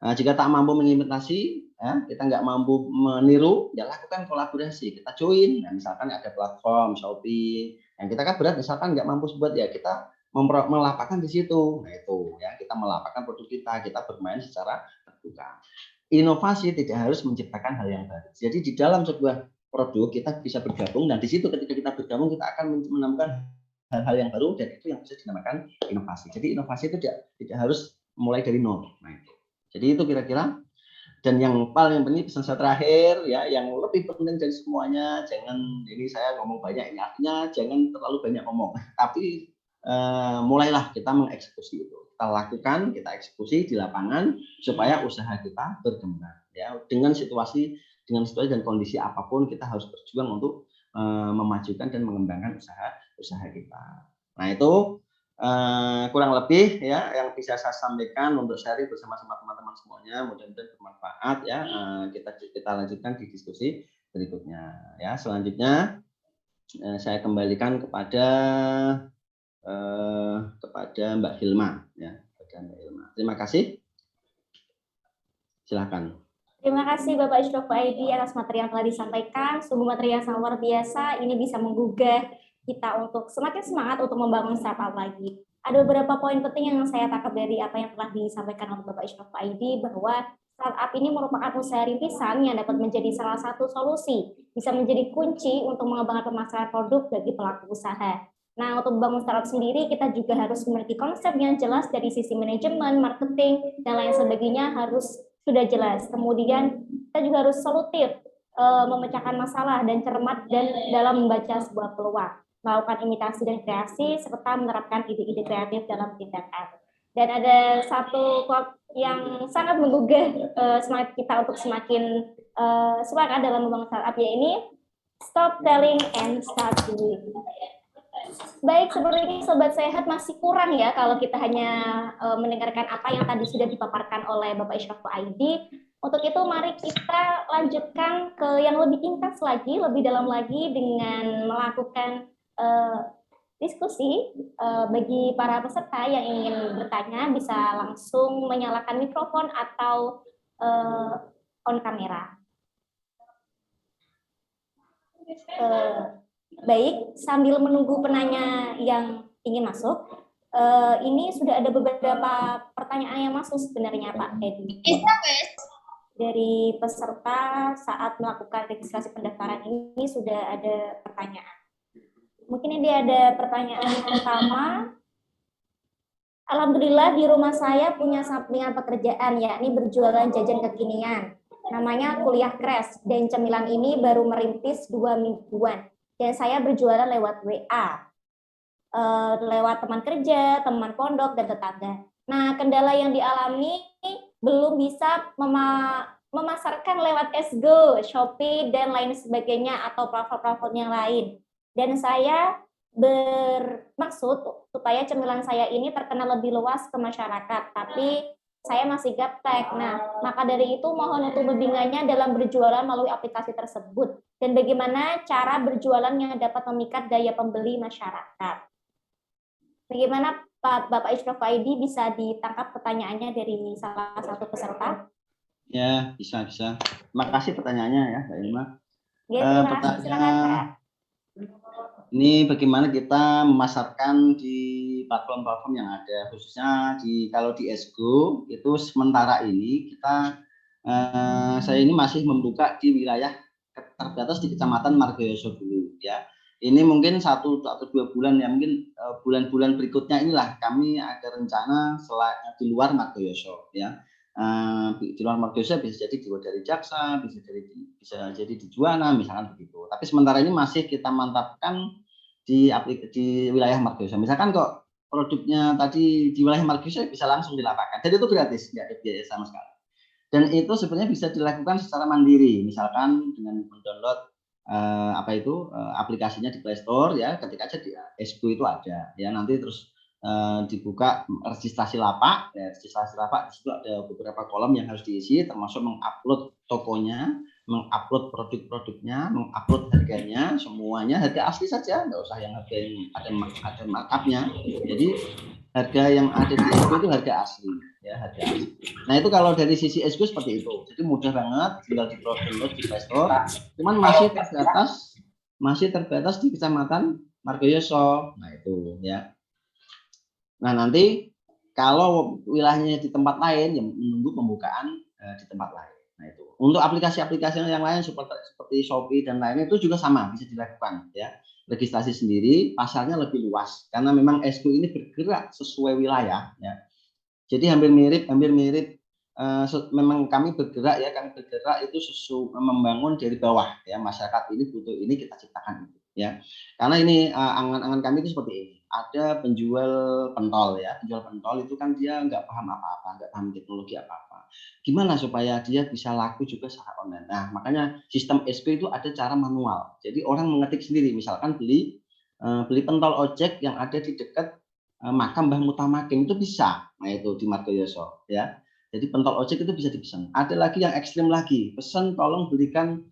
[SPEAKER 4] Nah, jika tak mampu mengimitasi, ya, kita nggak mampu meniru, ya lakukan kolaborasi. Kita join, nah, misalkan ada platform Shopee, yang kita kan berat, misalkan nggak mampu buat, ya kita melapakkan di situ. Nah itu, ya kita melapakkan produk kita bermain secara terbuka. Inovasi tidak harus menciptakan hal yang baru. Jadi di dalam sebuah produk kita bisa bergabung dan di situ ketika kita bergabung kita akan menemukan hal-hal yang baru, dan itu yang bisa dinamakan inovasi. Jadi inovasi itu tidak harus mulai dari nol. Nah, itu. Jadi itu kira-kira. Dan yang paling penting pesan saya terakhir ya, yang lebih penting dari semuanya, jangan, ini saya ngomong banyak ini, artinya jangan terlalu banyak ngomong, tapi mulailah kita mengeksekusi itu. Kita lakukan, kita eksekusi di lapangan supaya usaha kita berkembang ya. Dengan situasi dan kondisi apapun kita harus berjuang untuk memajukan dan mengembangkan usaha kita. Nah, itu kurang lebih ya yang bisa saya sampaikan untuk sharing bersama-sama teman-teman semuanya. Mudah-mudahan bermanfaat ya. Kita lanjutkan di diskusi berikutnya ya. Selanjutnya saya kembalikan kepada Mbak Hilma ya. Terima kasih. Silakan.
[SPEAKER 2] Terima kasih Bapak Isyraf Aidi atas materi yang telah disampaikan. Sungguh materi yang sangat luar biasa. Ini bisa menggugah kita untuk semakin semangat untuk membangun startup lagi. Ada beberapa poin penting yang saya tangkap dari apa yang telah disampaikan oleh Bapak Isyraf Aidi, bahwa startup ini merupakan usaha rintisan yang dapat menjadi salah satu solusi, bisa menjadi kunci untuk mengembangkan pemasaran produk bagi pelaku usaha. Nah, untuk membangun startup sendiri, kita juga harus memiliki konsep yang jelas dari sisi manajemen, marketing, dan lain sebagainya harus sudah jelas. Kemudian kita juga harus solutif, memecahkan masalah dan cermat dan dalam membaca sebuah peluang, melakukan imitasi dan kreasi, serta menerapkan ide-ide kreatif dalam tindakan. Dan ada satu quote yang sangat menggugah semangat kita untuk semakin semangat dalam membangun startup, yaitu stop telling and start doing. Baik, sepertinya Sobat Sehat masih kurang ya kalau kita hanya mendengarkan apa yang tadi sudah dipaparkan oleh Bapak Isyraf Aidi. Untuk itu mari kita lanjutkan ke yang lebih intens lagi, lebih dalam lagi dengan melakukan diskusi. Bagi para peserta yang ingin bertanya bisa langsung menyalakan mikrofon atau on kamera. Baik, sambil menunggu penanya yang ingin masuk, ini sudah ada beberapa pertanyaan yang masuk sebenarnya Pak Edi. Dari peserta saat melakukan registrasi pendaftaran ini sudah ada pertanyaan. Mungkin ini ada pertanyaan pertama. Alhamdulillah di rumah saya punya sampingan pekerjaan, yakni berjualan jajan kekinian. Namanya Kuliah Crash, dan cemilan ini baru merintis 2 mingguan. Dan saya berjualan lewat WA, lewat teman kerja, teman pondok, dan tetangga. Nah, kendala yang dialami belum bisa memasarkan lewat Esgo, Shopee, dan lain sebagainya, atau platform-platform yang lain. Dan saya bermaksud supaya cemilan saya ini terkenal lebih luas ke masyarakat, tapi saya masih gaptek. Nah, maka dari itu mohon untuk bimbingannya dalam berjualan melalui aplikasi tersebut, dan bagaimana cara berjualan yang dapat memikat daya pembeli masyarakat. Bagaimana Bapak Isyraf Aidi, bisa ditangkap pertanyaannya dari salah satu peserta?
[SPEAKER 4] Ya, bisa. Terima kasih pertanyaannya ya, Mbak Ilma.
[SPEAKER 2] Ya, terima kasih. Silakan, Pak.
[SPEAKER 4] Ini bagaimana kita memasarkan di platform-platform yang ada, khususnya kalau di Esgo itu sementara ini saya ini masih membuka di wilayah terbatas di Kecamatan Margoyoso dulu ya. Ini mungkin 1 atau 2 bulan ya, mungkin bulan-bulan berikutnya inilah kami ada rencana di luar Margoyoso ya. Di luar Margoyoso bisa jadi dari Jaksa, bisa jadi di Juwana misalkan begitu. Tapi sementara ini masih kita mantapkan di wilayah Margoyoso. Misalkan kok produknya tadi di wilayah Margoyoso bisa langsung dilakukan. Jadi itu gratis, nggak ada biaya sama sekali. Dan itu sebenarnya bisa dilakukan secara mandiri, misalkan dengan mendownload aplikasinya di Play Store ya, ketika aja di Esgo itu ada ya, nanti terus dibuka registrasi lapak ya, di situ ada beberapa kolom yang harus diisi, termasuk mengupload tokonya, mengupload produk-produknya, mengupload harganya, semuanya harga asli saja, nggak usah yang harga yang ada markupnya. Jadi harga yang ada di Esgo itu harga asli ya, harga asli. Nah, itu kalau dari sisi Esgo seperti itu, jadi mudah banget, tinggal di-download di Play Store, cuman masih terbatas di Kecamatan Margoyoso. Nah, itu ya. Nah, nanti kalau wilayahnya di tempat lain, yang menunggu pembukaan di tempat lain. Nah, itu. Untuk aplikasi-aplikasi yang lain seperti Shopee dan lainnya itu juga sama, bisa dilakukan ya. Registrasi sendiri, pasarnya lebih luas karena memang ESCO ini bergerak sesuai wilayah ya. Jadi hampir mirip memang kami bergerak itu membangun dari bawah ya, masyarakat ini butuh ini kita ciptakan itu ya. Karena ini angan-angan kami itu seperti ini. Ada penjual pentol ya, penjual pentol itu kan dia nggak paham apa-apa, nggak paham teknologi apa-apa. Gimana supaya dia bisa laku juga secara online. Nah, makanya sistem SP itu ada cara manual. Jadi orang mengetik sendiri, misalkan beli pentol ojek yang ada di dekat makam Mbah Mutamakin itu bisa. Nah, itu di Margoyoso ya. Jadi pentol ojek itu bisa dipesan. Ada lagi yang ekstrim lagi, pesan tolong belikan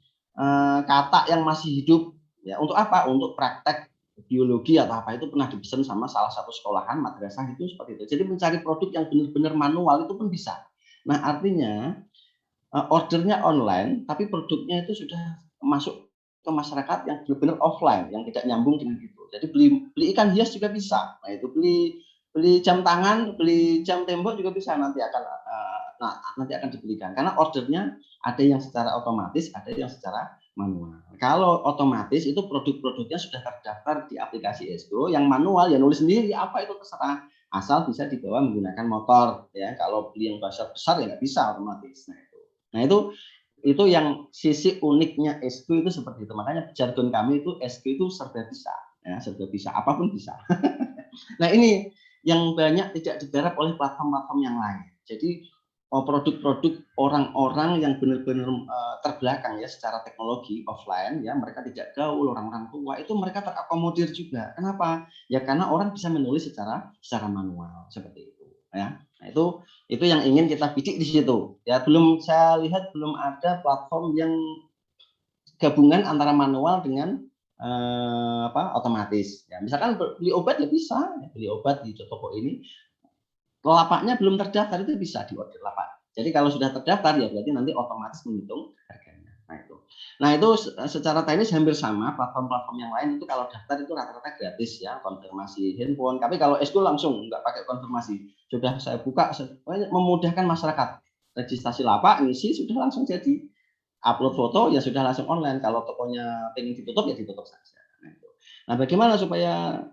[SPEAKER 4] katak yang masih hidup ya. Untuk apa? Untuk praktek biologi atau apa itu pernah dipesan sama salah satu sekolahan madrasah itu seperti itu. Jadi mencari produk yang benar-benar manual itu pun bisa. Nah, artinya ordernya online tapi produknya itu sudah masuk ke masyarakat yang benar-benar offline, yang tidak nyambung dengan itu. Jadi beli ikan hias juga bisa. Nah, itu beli jam tangan, beli jam tembok juga bisa, nanti akan dibelikan karena ordernya ada yang secara otomatis, ada yang secara manual. Kalau otomatis itu produk-produknya sudah terdaftar di aplikasi ESCO, yang manual ya nulis sendiri apa itu terserah, asal bisa dibawa menggunakan motor ya. Kalau beli yang besar ya nggak bisa otomatis. Nah itu yang sisi uniknya ESCO itu seperti itu. Makanya jargon kami itu ESCO itu serba bisa ya, serba bisa, apapun bisa. Nah, ini yang banyak tidak digarap oleh platform-platform yang lain. Jadi produk-produk orang-orang yang benar-benar terbelakang ya secara teknologi offline ya, mereka tidak gaul, orang-orang tua itu mereka terakomodir juga. Kenapa? Ya karena orang bisa menulis secara manual seperti itu ya. Nah, itu yang ingin kita bidik di situ. Ya, saya lihat belum ada platform yang gabungan antara manual dengan otomatis. Ya, misalkan beli obat ya bisa, beli obat di toko ini lapaknya belum terdaftar itu bisa diorder lapak. Jadi kalau sudah terdaftar ya berarti nanti otomatis menghitung harganya. Nah itu secara teknis hampir sama platform-platform yang lain itu kalau daftar itu rata-rata gratis ya, konfirmasi handphone. Tapi kalau ESCO langsung nggak pakai konfirmasi, sudah saya buka memudahkan masyarakat. Registrasi lapak ngisi sudah langsung jadi, upload foto ya sudah langsung online. Kalau tokonya pengen ditutup ya ditutup saja. Nah bagaimana supaya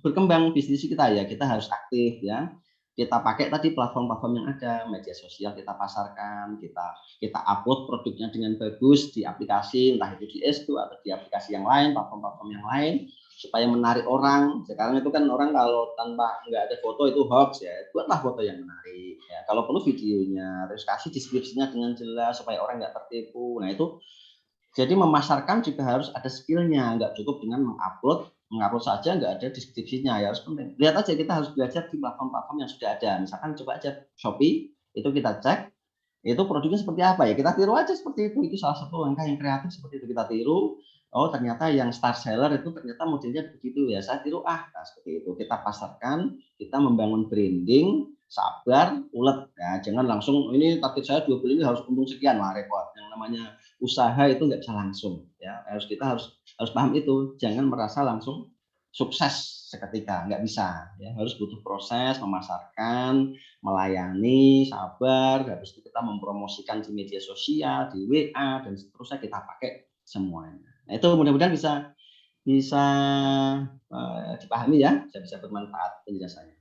[SPEAKER 4] berkembang bisnis kita ya, kita harus aktif ya. Kita pakai tadi platform-platform yang ada, media sosial kita pasarkan, kita upload produknya dengan bagus di aplikasi, entah itu di ESCO atau di aplikasi yang lain, platform-platform yang lain, supaya menarik orang. Sekarang itu kan orang kalau nggak ada foto itu hoax ya, buatlah foto yang menarik. Ya, kalau perlu videonya, terus kasih deskripsinya dengan jelas supaya orang nggak tertipu. Nah itu, jadi memasarkan juga harus ada skillnya, nggak cukup dengan mengupload saja nggak ada deskripsinya ya, harus penting. Lihat aja, kita harus belajar di platform-platform yang sudah ada. Misalkan coba aja Shopee, itu kita cek itu produknya seperti apa ya, kita tiru aja seperti itu salah satu langkah yang kreatif seperti itu, kita tiru. Oh ternyata yang star seller itu ternyata modelnya begitu ya, saya tiru seperti itu, kita pasarkan, kita membangun branding, sabar, ulet ya, jangan langsung ini target saya 2 bulan ini harus untung sekian, lah repot. Yang namanya usaha itu nggak bisa langsung ya, kita harus paham itu, jangan merasa langsung sukses seketika, nggak bisa ya, harus butuh proses memasarkan, melayani, sabar, habis itu kita mempromosikan di media sosial, di WA dan seterusnya, kita pakai semuanya. Nah itu mudah-mudahan bisa dipahami ya, bisa bermanfaat penjelasannya.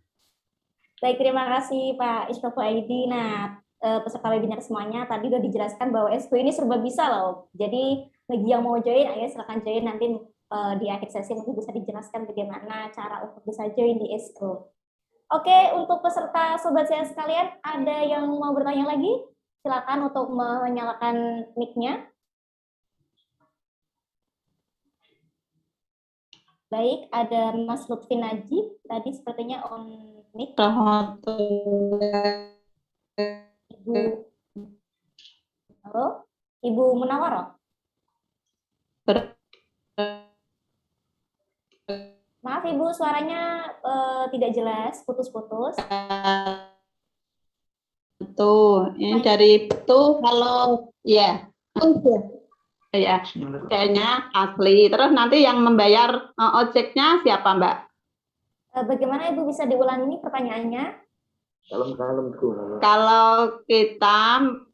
[SPEAKER 2] Baik, terima kasih Pak Ishtoful Aidi. Nah, peserta webinar semuanya tadi sudah dijelaskan bahwa ESCO ini serba bisa loh. Jadi bagi yang mau join, ayo silakan join, nanti di akhir sesi mungkin bisa dijelaskan bagaimana cara untuk bisa join di ESCO. Oke, untuk peserta sobat saya sekalian, ada yang mau bertanya lagi? Silakan untuk menyalakan mic-nya. Baik, ada Mas Lutfi Najib, tadi sepertinya on mic. Ibu, halo, Ibu Munawaro. Maaf Ibu, suaranya tidak jelas, putus-putus.
[SPEAKER 5] Tuh, ini dari tuh kalau ya, ya, kayaknya asli. Terus nanti yang membayar ojeknya siapa, Mbak?
[SPEAKER 2] Bagaimana Ibu bisa diulangi pertanyaannya?
[SPEAKER 5] Kalau kita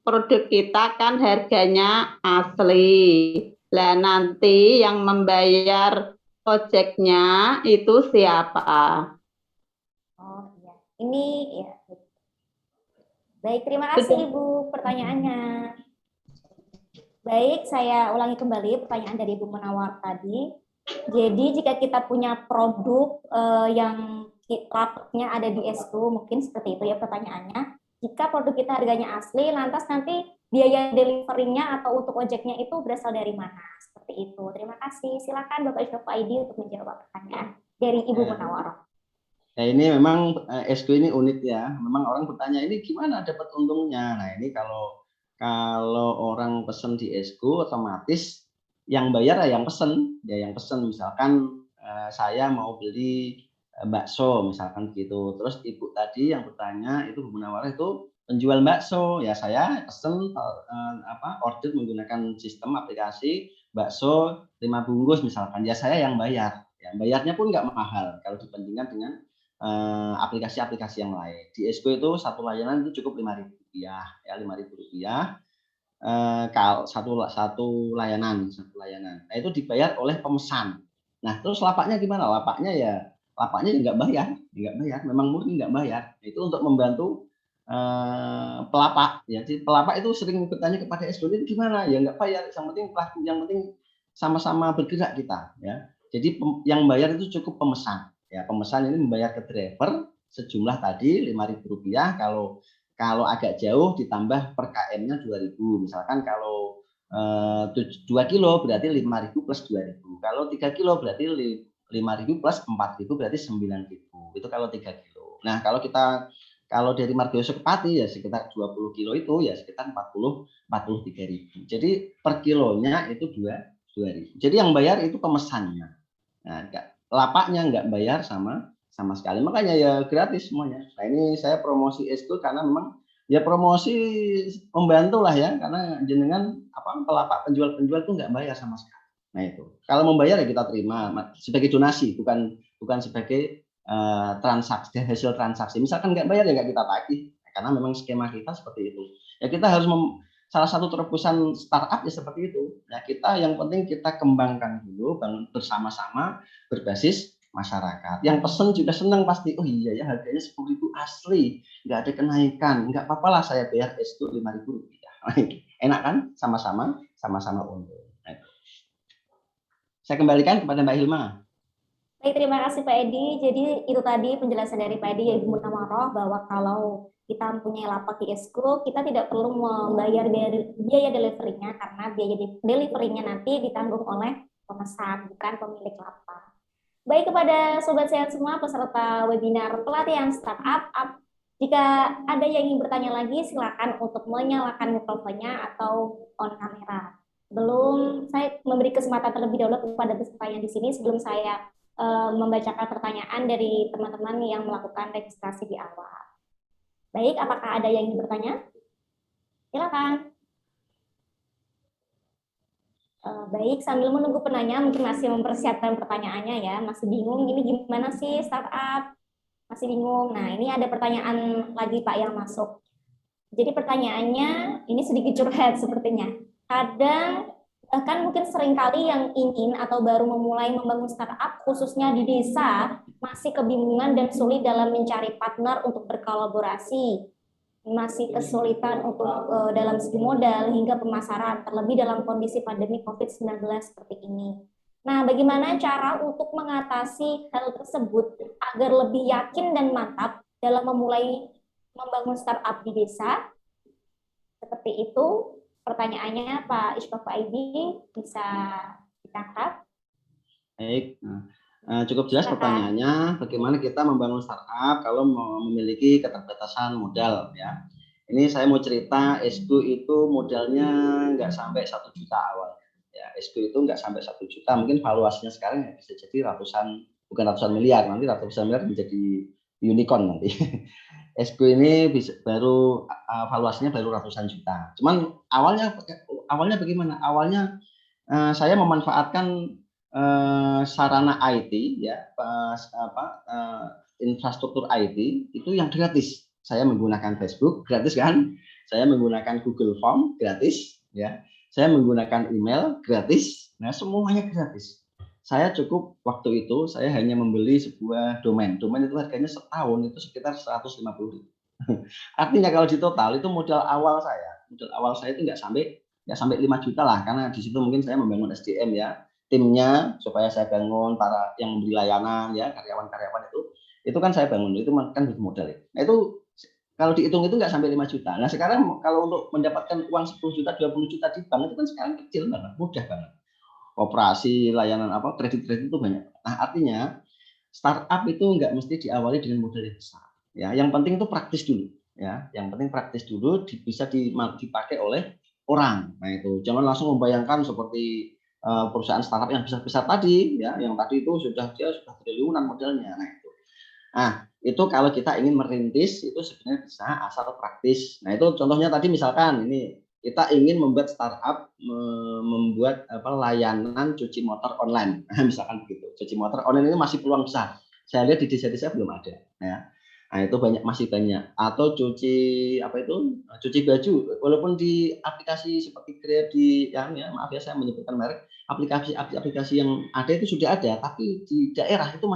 [SPEAKER 5] produk kita kan harganya asli. Lah nanti yang membayar ojeknya itu siapa?
[SPEAKER 2] Oh iya, ini ya. Baik, terima kasih
[SPEAKER 5] Sudah.
[SPEAKER 2] Ibu pertanyaannya. Baik, saya ulangi kembali pertanyaan dari Ibu Munawar tadi. Jadi jika kita punya produk yang lapaknya ada di Esku, mungkin seperti itu ya pertanyaannya. Jika produk kita harganya asli, lantas nanti biaya delivery-nya atau untuk ojeknya itu berasal dari mana? Seperti itu. Terima kasih. Silakan Bapak Isnov ID untuk menjawab pertanyaan dari Ibu Munawar.
[SPEAKER 4] Nah ini memang Esku ini unik ya. Memang orang bertanya ini gimana dapat untungnya. Nah ini kalau orang pesen di Esku otomatis yang bayar ya yang pesen. Ya yang pesen misalkan saya mau beli bakso misalkan gitu. Terus ibu tadi yang bertanya itu Bu Munawar itu penjual bakso. Ya saya pesen order menggunakan sistem aplikasi bakso 5 bungkus misalkan. Ya saya yang bayar. Ya bayarnya pun nggak mahal kalau dibandingkan dengan aplikasi-aplikasi yang lain. Di Esku itu satu layanan itu cukup Rp5.000 ya, Rp5.000 kalau satu layanan. Nah itu dibayar oleh pemesan. Nah terus lapaknya gimana? Lapaknya nggak bayar, memang murni nggak bayar. Itu untuk membantu pelapak. Ya, jadi pelapak itu sering bertanya kepada Esku ini gimana? Ya nggak bayar. Yang penting sama-sama bergerak kita. Ya. Jadi yang bayar itu cukup pemesan. Ya, pemesan ini membayar ke driver sejumlah tadi Rp5.000. Kalau agak jauh ditambah per KM-nya 2.000. Misalkan kalau 2 kilo berarti 5.000 plus 2.000. Kalau 3 kilo berarti 5.000 plus 4.000 berarti 9.000. Itu kalau 3 kilo. Nah, kalau dari Margoyoso ke Pati ya sekitar 20 kilo itu ya sekitar 43.000. Jadi per kilonya itu 2.000. Jadi yang bayar itu pemesannya. Nah, lapaknya nggak bayar sama sekali, makanya ya gratis semuanya. Nah ini saya promosi Esku karena memang ya promosi membantu lah ya, karena jenengan pelapak penjual itu nggak bayar sama sekali. Nah itu kalau membayar ya kita terima sebagai donasi, bukan sebagai transaksi, hasil transaksi. Misalkan nggak bayar ya nggak kita tagih, karena memang skema kita seperti itu. Ya kita harus salah satu terobosan startup ya seperti itu. Ya kita yang penting kita kembangkan dulu, bangun bersama-sama berbasis masyarakat. Yang pesen juga senang pasti. Oh iya ya harganya 10.000 asli, nggak ada kenaikan, nggak apa-apa lah saya bayar Esku Rp5.000. Enak kan? Sama-sama untung. Nah, saya kembalikan kepada Mbak Hilma.
[SPEAKER 2] Baik, terima kasih Pak Edi. Jadi itu tadi penjelasan dari Pak Edi ya Ibu Munawar bahwa kalau kita mempunyai lapak di Esku, kita tidak perlu membayar biaya delivery-nya karena biaya delivery-nya nanti ditanggung oleh pemesan, bukan pemilik lapak. Baik, kepada Sobat Sehat semua peserta webinar pelatihan startup, jika ada yang ingin bertanya lagi, silakan untuk menyalakan mikrofonnya atau on kamera. Belum, saya memberi kesempatan terlebih dahulu kepada peserta yang di sini sebelum saya membacakan pertanyaan dari teman-teman yang melakukan registrasi di awal. Baik, apakah ada yang ingin bertanya? Silakan. Baik, sambil menunggu penanya, mungkin masih mempersiapkan pertanyaannya ya, masih bingung ini gimana sih startup? Masih bingung. Nah, ini ada pertanyaan lagi Pak yang masuk. Jadi pertanyaannya, ini sedikit curhat sepertinya. Kadang bahkan mungkin seringkali yang ingin atau baru memulai membangun startup, khususnya di desa, masih kebingungan dan sulit dalam mencari partner untuk berkolaborasi. Masih kesulitan untuk dalam segi modal hingga pemasaran, terlebih dalam kondisi pandemi COVID-19 seperti ini. Nah, bagaimana cara untuk mengatasi hal tersebut agar lebih yakin dan mantap dalam memulai membangun startup di desa? Seperti itu pertanyaannya Pak Isnov ID, bisa ditangkap?
[SPEAKER 4] Baik, cukup jelas pertanyaannya, bagaimana kita membangun startup kalau memiliki keterbatasan modal ya. Ini saya mau cerita, Esku itu modalnya nggak sampai 1 juta awal. Ya, Esku itu nggak sampai 1 juta, mungkin valuasinya sekarang ya bisa jadi bukan ratusan miliar, nanti ratusan miliar menjadi unicorn nanti. Esku ini baru valuasinya baru ratusan juta. Cuman awalnya bagaimana? Awalnya saya memanfaatkan sarana IT ya, infrastruktur IT itu yang gratis. Saya menggunakan Facebook, gratis kan? saya menggunakan Google Form gratis, ya. Saya menggunakan email gratis. Nah, semuanya gratis. Saya cukup waktu itu saya hanya membeli sebuah domain. Domain itu harganya setahun itu sekitar 150.000. Artinya kalau di total itu modal awal saya itu nggak sampai 5 juta lah, karena di situ mungkin saya membangun SDM ya, timnya supaya saya bangun para yang memberi layanan ya, karyawan-karyawan itu kan saya bangun, itu kan butuh modal ya. Nah itu kalau dihitung itu nggak sampai 5 juta. Nah sekarang kalau untuk mendapatkan uang 10 juta, 20 juta di bank itu kan sekarang kecil banget, mudah banget. Operasi, layanan kredit-kredit itu banyak. Nah artinya startup itu nggak mesti diawali dengan modal yang besar. Ya, yang penting itu praktis dulu. Ya, yang penting praktis dulu bisa dipakai oleh orang. Nah itu jangan langsung membayangkan seperti perusahaan startup yang besar-besar tadi, ya, yang tadi itu sudah triliunan modalnya. Nah itu kalau kita ingin merintis itu sebenarnya bisa asal praktis. Nah itu contohnya tadi misalkan ini kita ingin membuat startup membuat layanan cuci motor online, misalkan begitu. Cuci motor online ini masih peluang besar. Saya lihat di desa-desa belum ada, ya. Nah itu masih banyak. Atau cuci baju, walaupun di aplikasi seperti Grab maaf ya saya menyebutkan merek, aplikasi yang ada itu sudah ada, tapi di daerah itu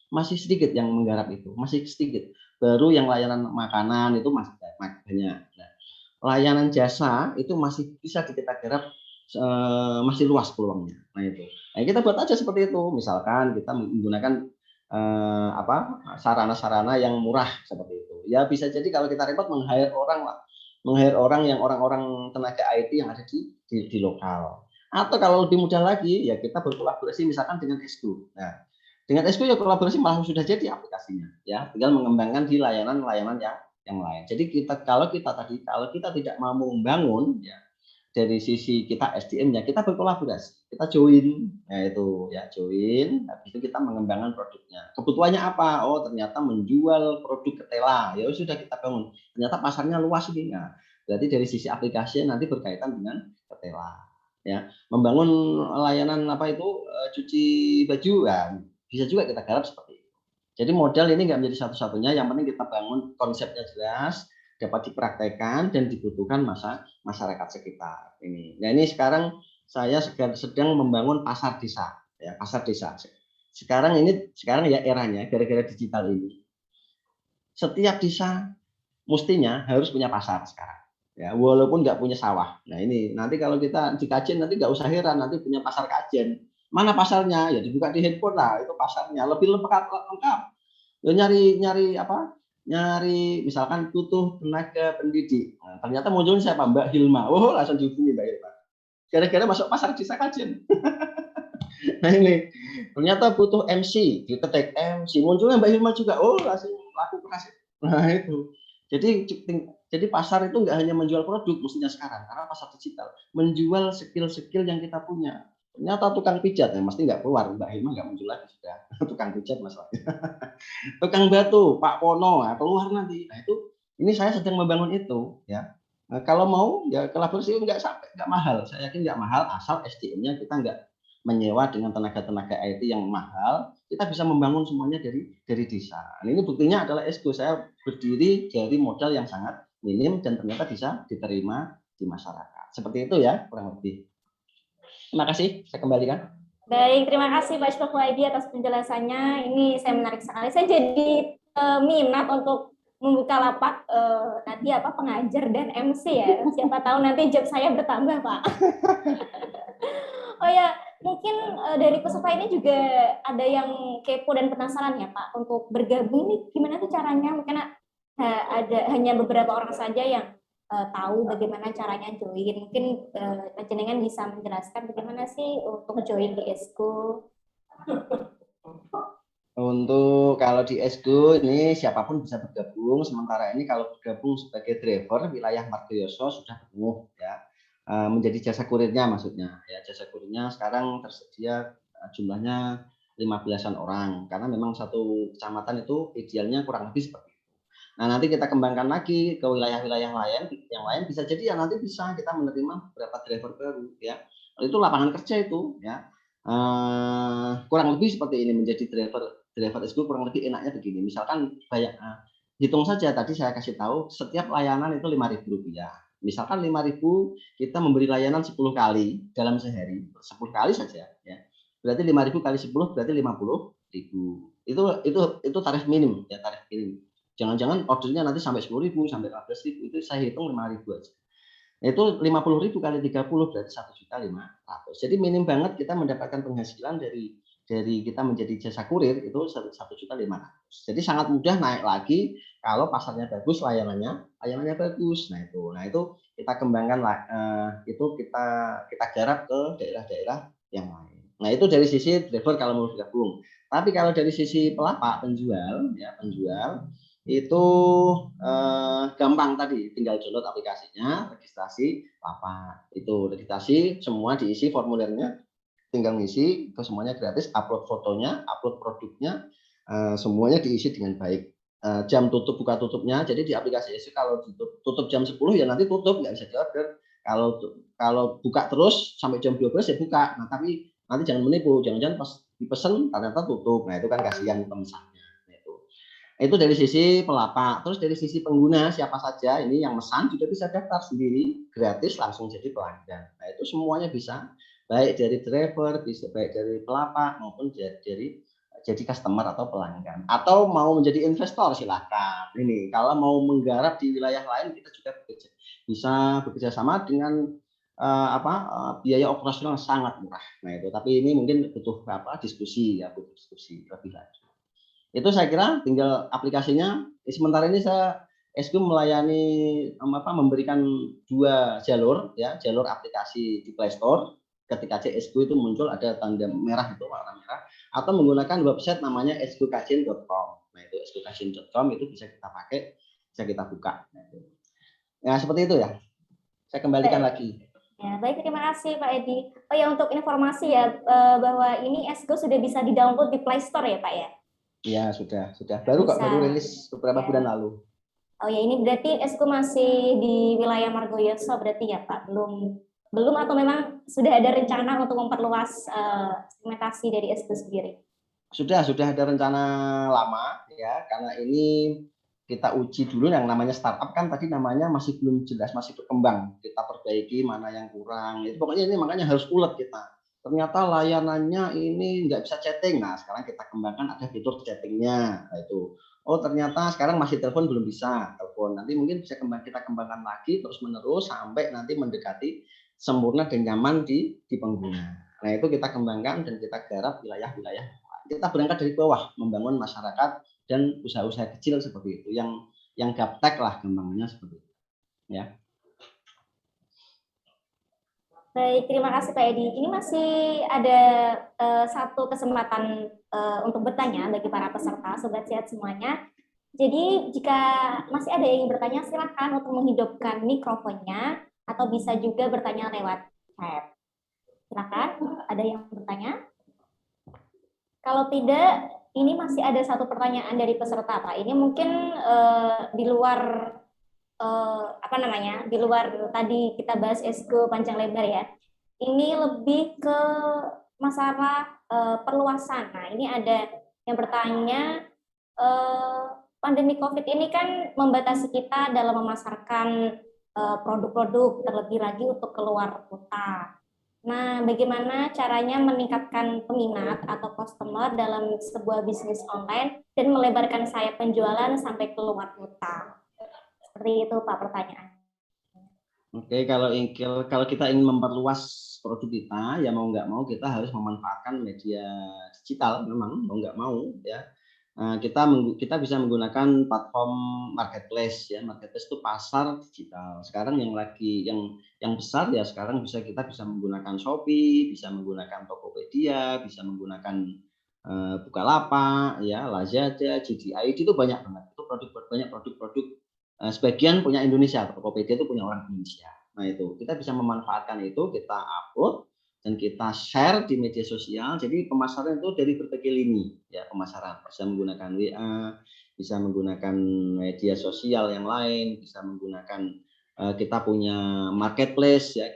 [SPEAKER 4] masih sedikit yang menggarap itu, masih sedikit. Baru yang layanan makanan itu masih banyak. Nah, layanan jasa itu masih bisa kita garap, masih luas peluangnya. Nah itu. Nah, kita buat aja seperti itu. Misalkan kita menggunakan sarana-sarana yang murah seperti itu. Ya bisa jadi kalau kita repot meng-hire orang yang orang-orang tenaga IT yang ada di lokal. Atau kalau lebih mudah lagi ya kita berkolaborasi misalkan dengan Esku. Nah, dengan Esku ya kolaborasi malah sudah jadi aplikasinya, ya tinggal mengembangkan di layanan-layanan yang lain. Jadi kalau kita tidak mau membangun ya dari sisi kita SDM-nya, kita berkolaborasi, kita join, join, habis itu kita mengembangkan produknya. Kebutuhannya apa? Oh ternyata menjual produk ketela, ya sudah kita bangun. Ternyata pasarnya luas ini, nah, berarti dari sisi aplikasi nanti berkaitan dengan ketela. Ya, membangun layanan cuci baju, ya, bisa juga kita garap seperti itu. Jadi modal ini nggak menjadi satu-satunya, yang penting kita bangun konsepnya jelas, dapat dipraktekkan dan dibutuhkan masyarakat sekitar ini. Nah ini sekarang saya sedang membangun pasar desa, ya pasar desa. Sekarang ya eranya gara-gara digital ini. Setiap desa mestinya harus punya pasar sekarang. Ya, walaupun nggak punya sawah. Nah ini nanti kalau kita di Kajen nanti nggak usah heran nanti punya pasar Kajen. Mana pasarnya? Ya dibuka di handphone lah, itu pasarnya lebih lengkap. Ya, nyari misalkan butuh tenaga pendidik. Nah, ternyata munculnya siapa? Mbak Hilma. Oh langsung dihubungi Mbak Hilma. Gara-gara masuk pasar desa Kajen. Nah ini ternyata butuh MC, diketik MC, munculnya Mbak Hilma juga. Oh langsung laku keras. Nah itu. Jadi pasar itu nggak hanya menjual produk mestinya sekarang, karena pasar digital menjual skill-skill yang kita punya. Ternyata tukang pijat ya mesti nggak keluar, Mbak Hilma nggak muncul lagi sudah. Tukang pijat masalahnya. Tukang batu, Pak Pono, keluar nanti. Nah itu, ini saya sedang membangun itu, ya. Nah, kalau mau ya kolaborasi nggak mahal. Saya yakin nggak mahal asal SDM-nya kita nggak menyewa dengan tenaga-tenaga IT yang mahal. Kita bisa membangun semuanya dari desa. Nah, ini buktinya adalah Esgo. Saya berdiri dari modal yang sangat minim dan ternyata bisa diterima di masyarakat. Seperti itu ya kurang lebih. Terima kasih. Saya kembalikan.
[SPEAKER 2] Baik, terima kasih Pak Syafwaidi atas penjelasannya. Ini saya menarik sekali. Saya jadi minat untuk membuka lapak nanti pengajar dan MC ya. Siapa tahu nanti job saya bertambah, Pak. Oh ya, mungkin dari peserta ini juga ada yang kepo dan penasaran ya Pak untuk bergabung nih. Gimana tuh caranya? Mungkin ada hanya beberapa orang saja yang tahu bagaimana caranya join. Mungkin Jenengan bisa menjelaskan bagaimana sih untuk join di Esgo.
[SPEAKER 4] Untuk kalau di Esgo ini siapapun bisa bergabung. Sementara ini kalau bergabung sebagai driver wilayah Margoyoso sudah penuh ya, menjadi jasa kurirnya maksudnya ya. Jasa kurirnya sekarang tersedia jumlahnya 15-an orang karena memang satu kecamatan itu idealnya kurang lebih seperti. Nah nanti kita kembangkan lagi ke wilayah-wilayah yang lain bisa jadi ya nanti bisa kita menerima beberapa driver baru ya. Itu lapangan kerja itu ya, kurang lebih seperti ini. Menjadi driver Esgo kurang lebih enaknya begini. Misalkan hitung saja tadi saya kasih tahu setiap layanan itu Rp5.000. Misalkan 5.000 kita memberi layanan 10 kali dalam sehari, 10 kali saja ya. Berarti 5.000 kali 10 berarti 50.000. Itu tarif minim ya, tarif minim. Jangan-jangan ordernya nanti sampai 10.000 sampai 15.000, itu saya hitung 5.000 aja. Itu 50.000 kali 30 berarti 1.500.000. Jadi minim banget kita mendapatkan penghasilan dari kita menjadi jasa kurir itu 1.500.000. Jadi sangat mudah naik lagi kalau pasarnya bagus, layanannya bagus. Nah itu kita kembangkan, itu kita garap ke daerah-daerah yang lain. Nah itu dari sisi driver kalau mau bergabung. Tapi kalau dari sisi pelapak penjual itu gampang tadi, tinggal download aplikasinya, registrasi lapak. Itu registrasi, semua diisi formulirnya, tinggal ngisi, itu semuanya gratis, upload fotonya, upload produknya, semuanya diisi dengan baik. Jam tutup buka tutupnya, jadi di aplikasi itu kalau tutup jam 10 ya nanti tutup, nggak bisa diorder. Kalau buka terus sampai jam 12 ya buka. Nah tapi nanti jangan menipu, jangan-jangan pas dipesan ternyata tutup. Nah itu kan kasihan pemesannya. Itu dari sisi pelapak. Terus dari sisi pengguna siapa saja ini yang mesan juga bisa daftar sendiri gratis langsung jadi pelanggan. Nah itu semuanya bisa, baik dari driver, bisa baik dari pelapak maupun jadi customer atau pelanggan. Atau mau menjadi investor silahkan. Ini kalau mau menggarap di wilayah lain kita juga bisa bekerja sama dengan biaya operasional sangat murah. Nah itu, tapi ini mungkin butuh diskusi lebih lanjut. Itu saya kira tinggal aplikasinya. Sementara ini saya SQ melayani memberikan 2 jalur ya, jalur aplikasi di Play Store. Ketika SQ itu muncul ada tanda merah itu, warna merah, atau menggunakan website namanya sqkajen.com. Nah itu sqkajen.com itu bisa kita pakai, bisa kita buka. Nah seperti itu ya. Saya kembalikan lagi.
[SPEAKER 2] Ya, baik, terima kasih Pak Edi. Oh ya, untuk informasi ya bahwa ini SQ sudah bisa di-download di Play Store ya Pak ya?
[SPEAKER 4] Ya sudah. Baru rilis beberapa bulan lalu.
[SPEAKER 2] Oh ya, ini berarti SQ masih di wilayah Margoyoso berarti ya Pak? Belum atau memang sudah ada rencana untuk memperluas segmentasi dari SQ sendiri?
[SPEAKER 4] Sudah ada rencana lama ya, karena ini kita uji dulu yang namanya startup kan tadi namanya masih belum jelas, masih berkembang. Kita perbaiki mana yang kurang. Itu pokoknya ini makanya harus ulet kita. Ternyata layanannya ini nggak bisa chatting. Nah, sekarang kita kembangkan ada fitur chattingnya. Nah, itu. Oh, ternyata sekarang masih telepon belum bisa. Telepon nanti mungkin bisa kita kembangkan lagi terus menerus sampai nanti mendekati sempurna dan nyaman di pengguna. Nah, itu kita kembangkan dan kita garap wilayah-wilayah. Kita berangkat dari bawah, membangun masyarakat dan usaha-usaha kecil seperti itu, yang gaptek lah gampangnya seperti itu. Ya.
[SPEAKER 2] Baik, terima kasih Pak Edi. Ini masih ada satu kesempatan untuk bertanya bagi para peserta, Sobat Sehat semuanya. Jadi jika masih ada yang ingin bertanya, silakan untuk menghidupkan mikrofonnya atau bisa juga bertanya lewat chat. Silakan, ada yang bertanya? Kalau tidak, ini masih ada satu pertanyaan dari peserta Pak. Ini mungkin di luar di luar tadi kita bahas SQ panjang lebar ya. Ini lebih ke masalah perluasan. Nah, ini ada yang bertanya, pandemi COVID ini kan membatasi kita dalam memasarkan produk-produk, terlebih lagi untuk keluar kota. Nah, bagaimana caranya meningkatkan peminat atau customer dalam sebuah bisnis online dan melebarkan sayap penjualan sampai keluar kota? Seperti itu Pak pertanyaan.
[SPEAKER 4] Oke, kalau kita ingin memperluas produk kita, ya mau nggak mau kita harus memanfaatkan media digital, memang mau nggak mau ya. Kita bisa menggunakan platform marketplace ya. Marketplace itu pasar digital. Sekarang yang besar ya sekarang kita bisa menggunakan Shopee, bisa menggunakan Tokopedia, bisa menggunakan Bukalapak ya, Lazada, JD.id, itu banyak banget. Itu banyak produk-produk. Sebagian punya Indonesia, Tokopedia itu punya orang Indonesia. Nah itu kita bisa memanfaatkan itu, kita upload dan kita share di media sosial. Jadi pemasaran itu dari berbagai lini ya, pemasaran bisa menggunakan WA, bisa menggunakan media sosial yang lain, bisa menggunakan kita punya marketplace ya,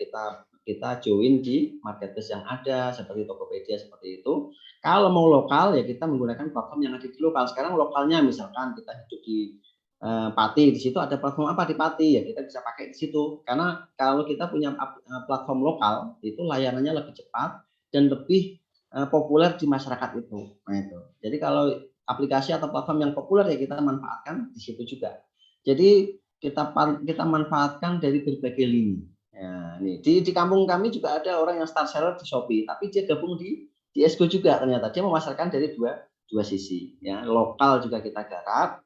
[SPEAKER 4] kita join di marketplace yang ada seperti Tokopedia seperti itu. Kalau mau lokal ya kita menggunakan platform yang ada di lokal. Sekarang lokalnya misalkan kita hidup di Pati, di situ ada platform apa di Pati ya kita bisa pakai di situ. Karena kalau kita punya platform lokal itu layanannya lebih cepat dan lebih populer di masyarakat itu. Nah itu. Jadi kalau aplikasi atau platform yang populer ya kita manfaatkan di situ juga. Jadi kita manfaatkan dari berbagai lini. Ya, nih di kampung kami juga ada orang yang start seller di Shopee, tapi dia gabung di Esgo juga ternyata dia memasarkan dari dua sisi. Ya, lokal juga kita garap,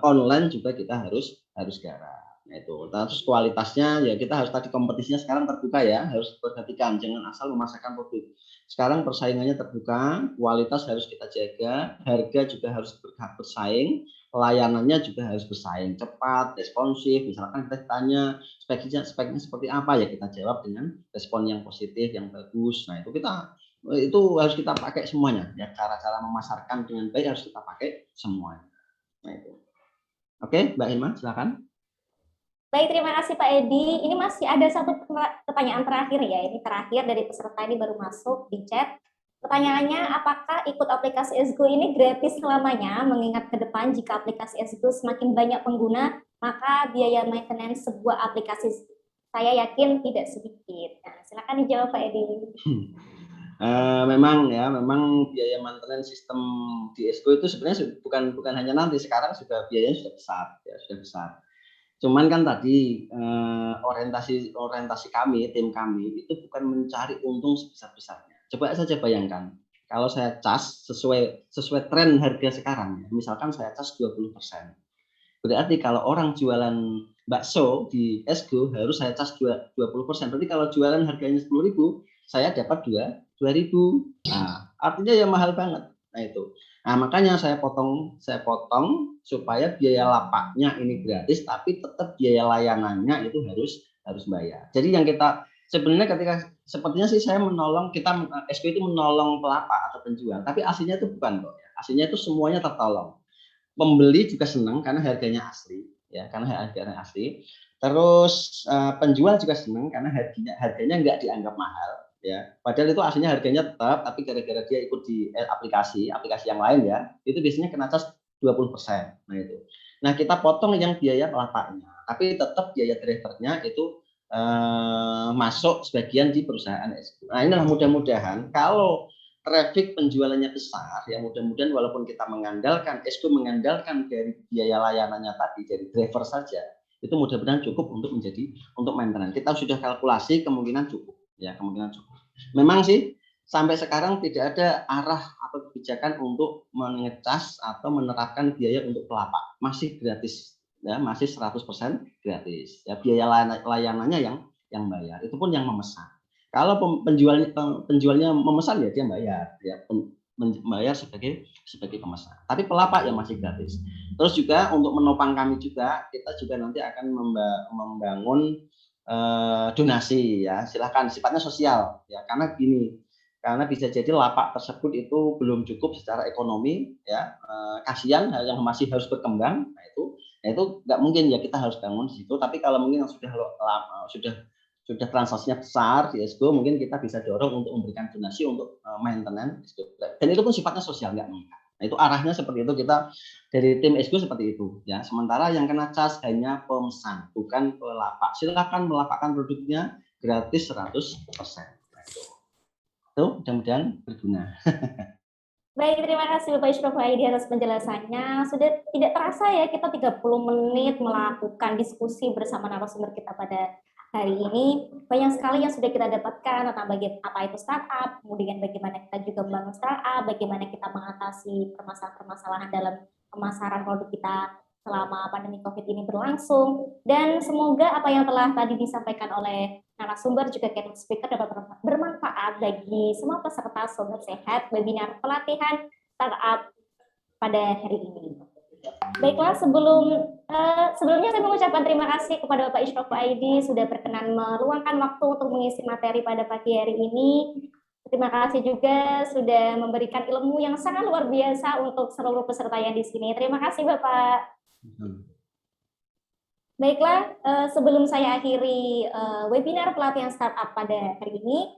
[SPEAKER 4] online juga kita harus garap. Nah, itu. Terus kualitasnya ya kita harus tadi kompetisinya sekarang terbuka ya, harus perhatikan jangan asal memasarkan produk. Sekarang persaingannya terbuka, kualitas harus kita jaga, harga juga harus bersaing, layanannya juga harus bersaing, cepat, responsif. Misalkan kita tanya speknya seperti apa ya kita jawab dengan respon yang positif, yang bagus. Nah itu harus kita pakai semuanya ya, cara-cara memasarkan dengan baik harus kita pakai semuanya. Nah itu. Oke, Mbak Hilma, silakan.
[SPEAKER 2] Baik, terima kasih Pak Edi. Ini masih ada satu pertanyaan terakhir ya. Ini terakhir dari peserta ini baru masuk di chat. Pertanyaannya, apakah ikut aplikasi Esgo ini gratis selamanya? Mengingat ke depan jika aplikasi Esgo semakin banyak pengguna, maka biaya maintenance sebuah aplikasi saya yakin tidak sedikit. Nah, silakan dijawab Pak Edi.
[SPEAKER 4] Memang biaya maintenance sistem di Esgo itu sebenarnya bukan hanya nanti, sekarang sudah biayanya sudah besar ya, sudah besar. Cuman kan tadi orientasi kami, tim kami itu bukan mencari untung sebesar-besarnya. Coba saja bayangkan, kalau saya cas sesuai tren harga sekarang, misalkan saya cas 20%. Berarti kalau orang jualan bakso di Esgo harus saya cas 20%. Berarti kalau jualan harganya 10.000, saya dapat 2.000. Nah, artinya ya mahal banget. Nah itu. Nah, makanya saya potong supaya biaya lapaknya ini gratis, tapi tetap biaya layanannya itu harus bayar. Jadi yang kita sebenarnya sepertinya sih saya Esgo itu menolong pelapak atau penjual, tapi aslinya itu bukan kok ya. Aslinya itu semuanya tertolong. Pembeli juga senang karena harganya asli, ya, karena harganya asli. Terus penjual juga senang karena harganya nggak dianggap mahal. Ya, padahal itu aslinya harganya tetap, tapi gara-gara dia ikut di aplikasi yang lain ya, itu biasanya kena cas 20%. Nah itu. Nah kita potong yang biaya pelapaknya, tapi tetap biaya drivernya itu masuk sebagian di perusahaan Esgo. Nah inilah mudah-mudahan kalau traffic penjualannya besar, ya mudah-mudahan walaupun kita Esgo mengandalkan dari biaya layanannya tadi dari driver saja, itu mudah-mudahan cukup untuk maintenance. Kita sudah kalkulasi kemungkinan cukup. Ya, kemungkinan cukup. Memang sih sampai sekarang tidak ada arah atau kebijakan untuk mengecas atau menerapkan biaya untuk pelapak. Masih gratis, ya, masih 100% gratis. Ya, biaya layanannya yang bayar. Itu pun yang memesan. Kalau penjualnya memesan ya dia bayar, ya membayar sebagai pemesan. Tapi pelapak yang masih gratis. Terus juga untuk menopang kami juga, kita juga nanti akan membangun donasi ya, silakan, sifatnya sosial ya, karena bisa jadi lapak tersebut itu belum cukup secara ekonomi ya, kasihan yang masih harus berkembang. Nah itu nggak mungkin ya kita harus bangun di situ, tapi kalau mungkin yang sudah transaksinya besar di Esgo, mungkin kita bisa dorong untuk memberikan donasi untuk maintenance dan itu pun sifatnya sosial, nggak mengikat. Nah itu arahnya seperti itu, kita dari tim Esgo seperti itu ya. Sementara yang kena cas hanya pemesan, bukan pelapak. Silakan melapakkan produknya gratis 100%. Itu mudah-mudahan berguna.
[SPEAKER 2] Baik, terima kasih Bapak Ishraf Haidi atas penjelasannya. Sudah tidak terasa ya kita 30 menit melakukan diskusi bersama narasumber kita pada hari ini. Banyak sekali yang sudah kita dapatkan tentang apa itu startup, kemudian bagaimana kita juga membangun startup, bagaimana kita mengatasi permasalahan-permasalahan dalam pemasaran produk kita selama pandemi COVID ini berlangsung. Dan semoga apa yang telah tadi disampaikan oleh narasumber juga keynote speaker dapat bermanfaat bagi semua peserta Sobat Sehat webinar pelatihan startup pada hari ini. Baiklah, sebelumnya saya mengucapkan terima kasih kepada Bapak Ishraf Haidi sudah berkenan meluangkan waktu untuk mengisi materi pada pagi hari ini. Terima kasih juga sudah memberikan ilmu yang sangat luar biasa untuk seluruh peserta yang di sini. Terima kasih Bapak. Baiklah, sebelum saya akhiri webinar pelatihan startup pada hari ini,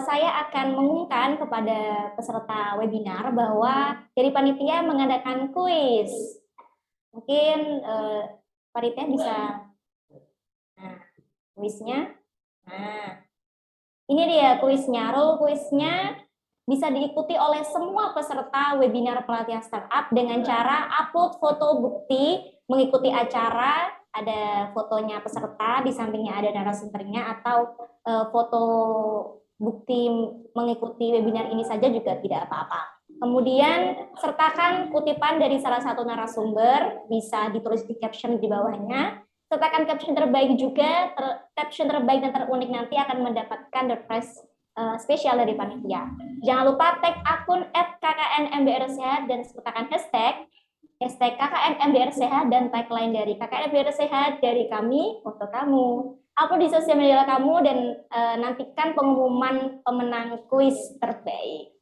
[SPEAKER 2] saya akan mengumumkan kepada peserta webinar bahwa dari panitia mengadakan kuis. Mungkin panitia bisa, nah, kuisnya. Nah, ini dia kuisnya. Rule kuisnya bisa diikuti oleh semua peserta webinar pelatihan startup dengan cara upload foto bukti mengikuti acara, ada fotonya peserta, di sampingnya ada narasumbernya, atau foto bukti mengikuti webinar ini saja juga tidak apa-apa. Kemudian sertakan kutipan dari salah satu narasumber, bisa ditulis di caption di bawahnya. Sertakan caption terbaik juga, caption terbaik dan terunik nanti akan mendapatkan door prize spesial dari panitia. Jangan lupa tag akun @kkn_mbr_sehat dan sertakan hashtag KKN MDR Sehat dan tagline dari KKN MDR Sehat dari kami untuk kamu. Upload di sosial media kamu dan nantikan pengumuman pemenang kuis terbaik.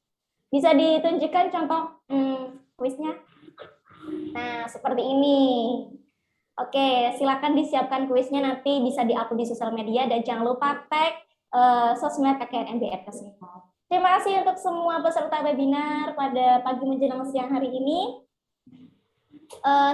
[SPEAKER 2] Bisa ditunjukkan contoh kuisnya. Nah, seperti ini. Oke, silakan disiapkan kuisnya, nanti bisa diupload di sosial media dan jangan lupa tag sosmed KKN MDR Sehat. Terima kasih untuk semua peserta webinar pada pagi menjelang siang hari ini.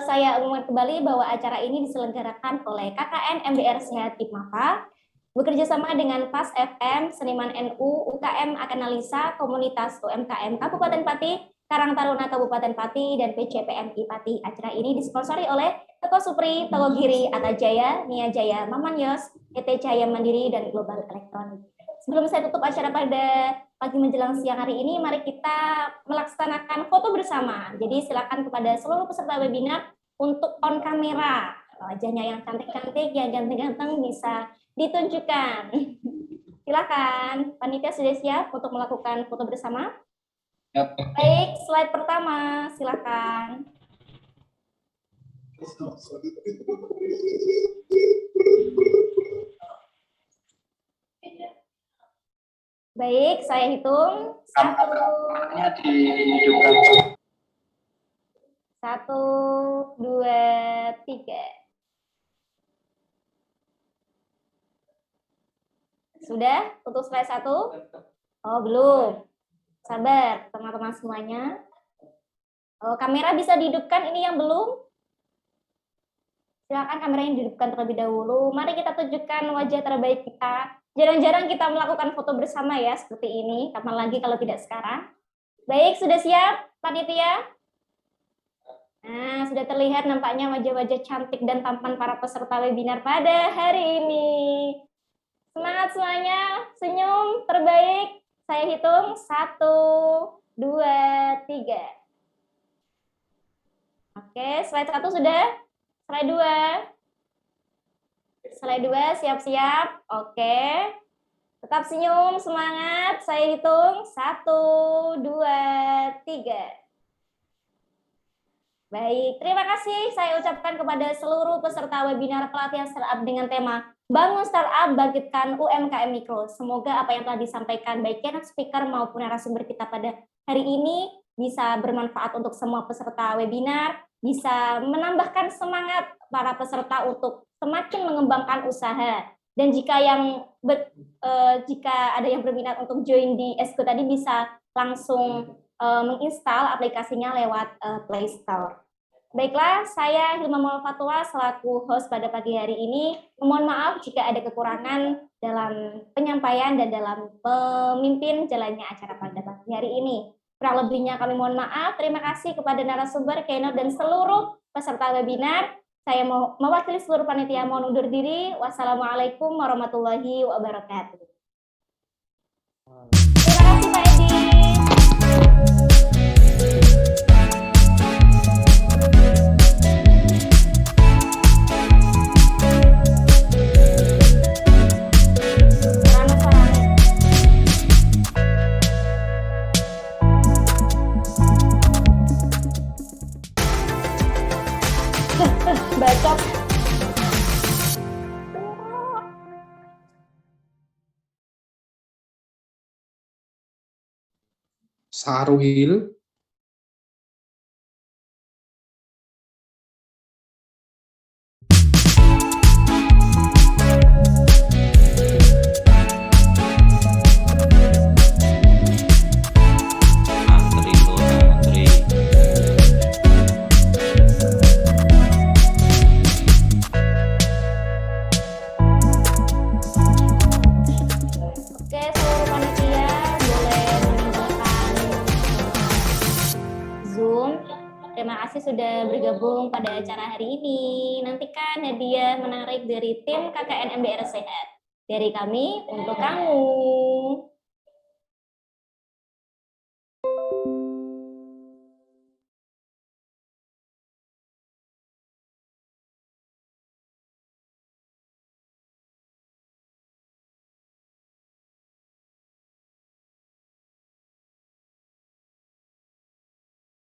[SPEAKER 2] Saya umumkan kembali bahwa acara ini diselenggarakan oleh KKN MDR Sehat IPMAFA, bekerja sama dengan PAS FM, Seniman NU, UKM Akanalisa, Komunitas UMKM Kabupaten Pati, Karang Taruna Kabupaten Pati, dan PCPMI Pati. Acara ini disponsori oleh Toko Supri, Toko Giri, Atajaya, Nia Jaya, Maman Yos, ET Cahaya Mandiri, dan Global Elektronik. Sebelum saya tutup acara pada pagi menjelang siang hari ini, mari kita melaksanakan foto bersama. Jadi silakan kepada seluruh peserta webinar untuk on kamera. Wajahnya yang cantik-cantik, yang ganteng-ganteng bisa ditunjukkan. Silakan, panitia sudah siap untuk melakukan foto bersama?
[SPEAKER 6] Yep.
[SPEAKER 2] Baik, slide pertama, silakan. Baik, saya hitung. 1, 2, 3. Sudah untuk slide 1? Oh, belum. Sabar, teman-teman semuanya. Oh, kamera bisa dihidupkan, ini yang belum. Silakan kameranya dihidupkan terlebih dahulu. Mari kita tunjukkan wajah terbaik kita. Jarang-jarang kita melakukan foto bersama ya, seperti ini. Kapan lagi kalau tidak sekarang? Baik, sudah siap, panitia? Nah, sudah terlihat nampaknya wajah-wajah cantik dan tampan para peserta webinar pada hari ini. Semangat semuanya, senyum terbaik. Saya hitung 1, 2, 3. Oke, slide 1 sudah. Slide 2. Slide 2, siap-siap. Oke. Tetap senyum, semangat. Saya hitung 1, 2, 3. Baik, terima kasih saya ucapkan kepada seluruh peserta webinar pelatihan startup dengan tema Bangun Startup, Bangkitkan UMKM Mikro. Semoga apa yang telah disampaikan baik keynote speaker maupun narasumber kita pada hari ini bisa bermanfaat untuk semua peserta webinar, bisa menambahkan semangat para peserta untuk semakin mengembangkan usaha. Dan jika ada yang berminat untuk join di Esko tadi, bisa langsung menginstal aplikasinya lewat Play Store. Baiklah, saya Hilma Maulana Fatwa selaku host pada pagi hari ini. Mohon maaf jika ada kekurangan dalam penyampaian dan dalam pemimpin jalannya acara pada pagi hari ini. Kurang lebihnya kami mohon maaf. Terima kasih kepada narasumber, keynote, dan seluruh peserta webinar. Saya mau mewakili seluruh panitia mohon undur diri. Wassalamualaikum warahmatullahi wabarakatuh. Terima kasih Pak Edi. Bacot.
[SPEAKER 6] Saruhil.
[SPEAKER 2] Assalamualaikum. Terima kasih sudah bergabung pada acara hari ini. Nantikan hadiah menarik dari tim KKN MDR Sehat. Dari kami untuk kamu.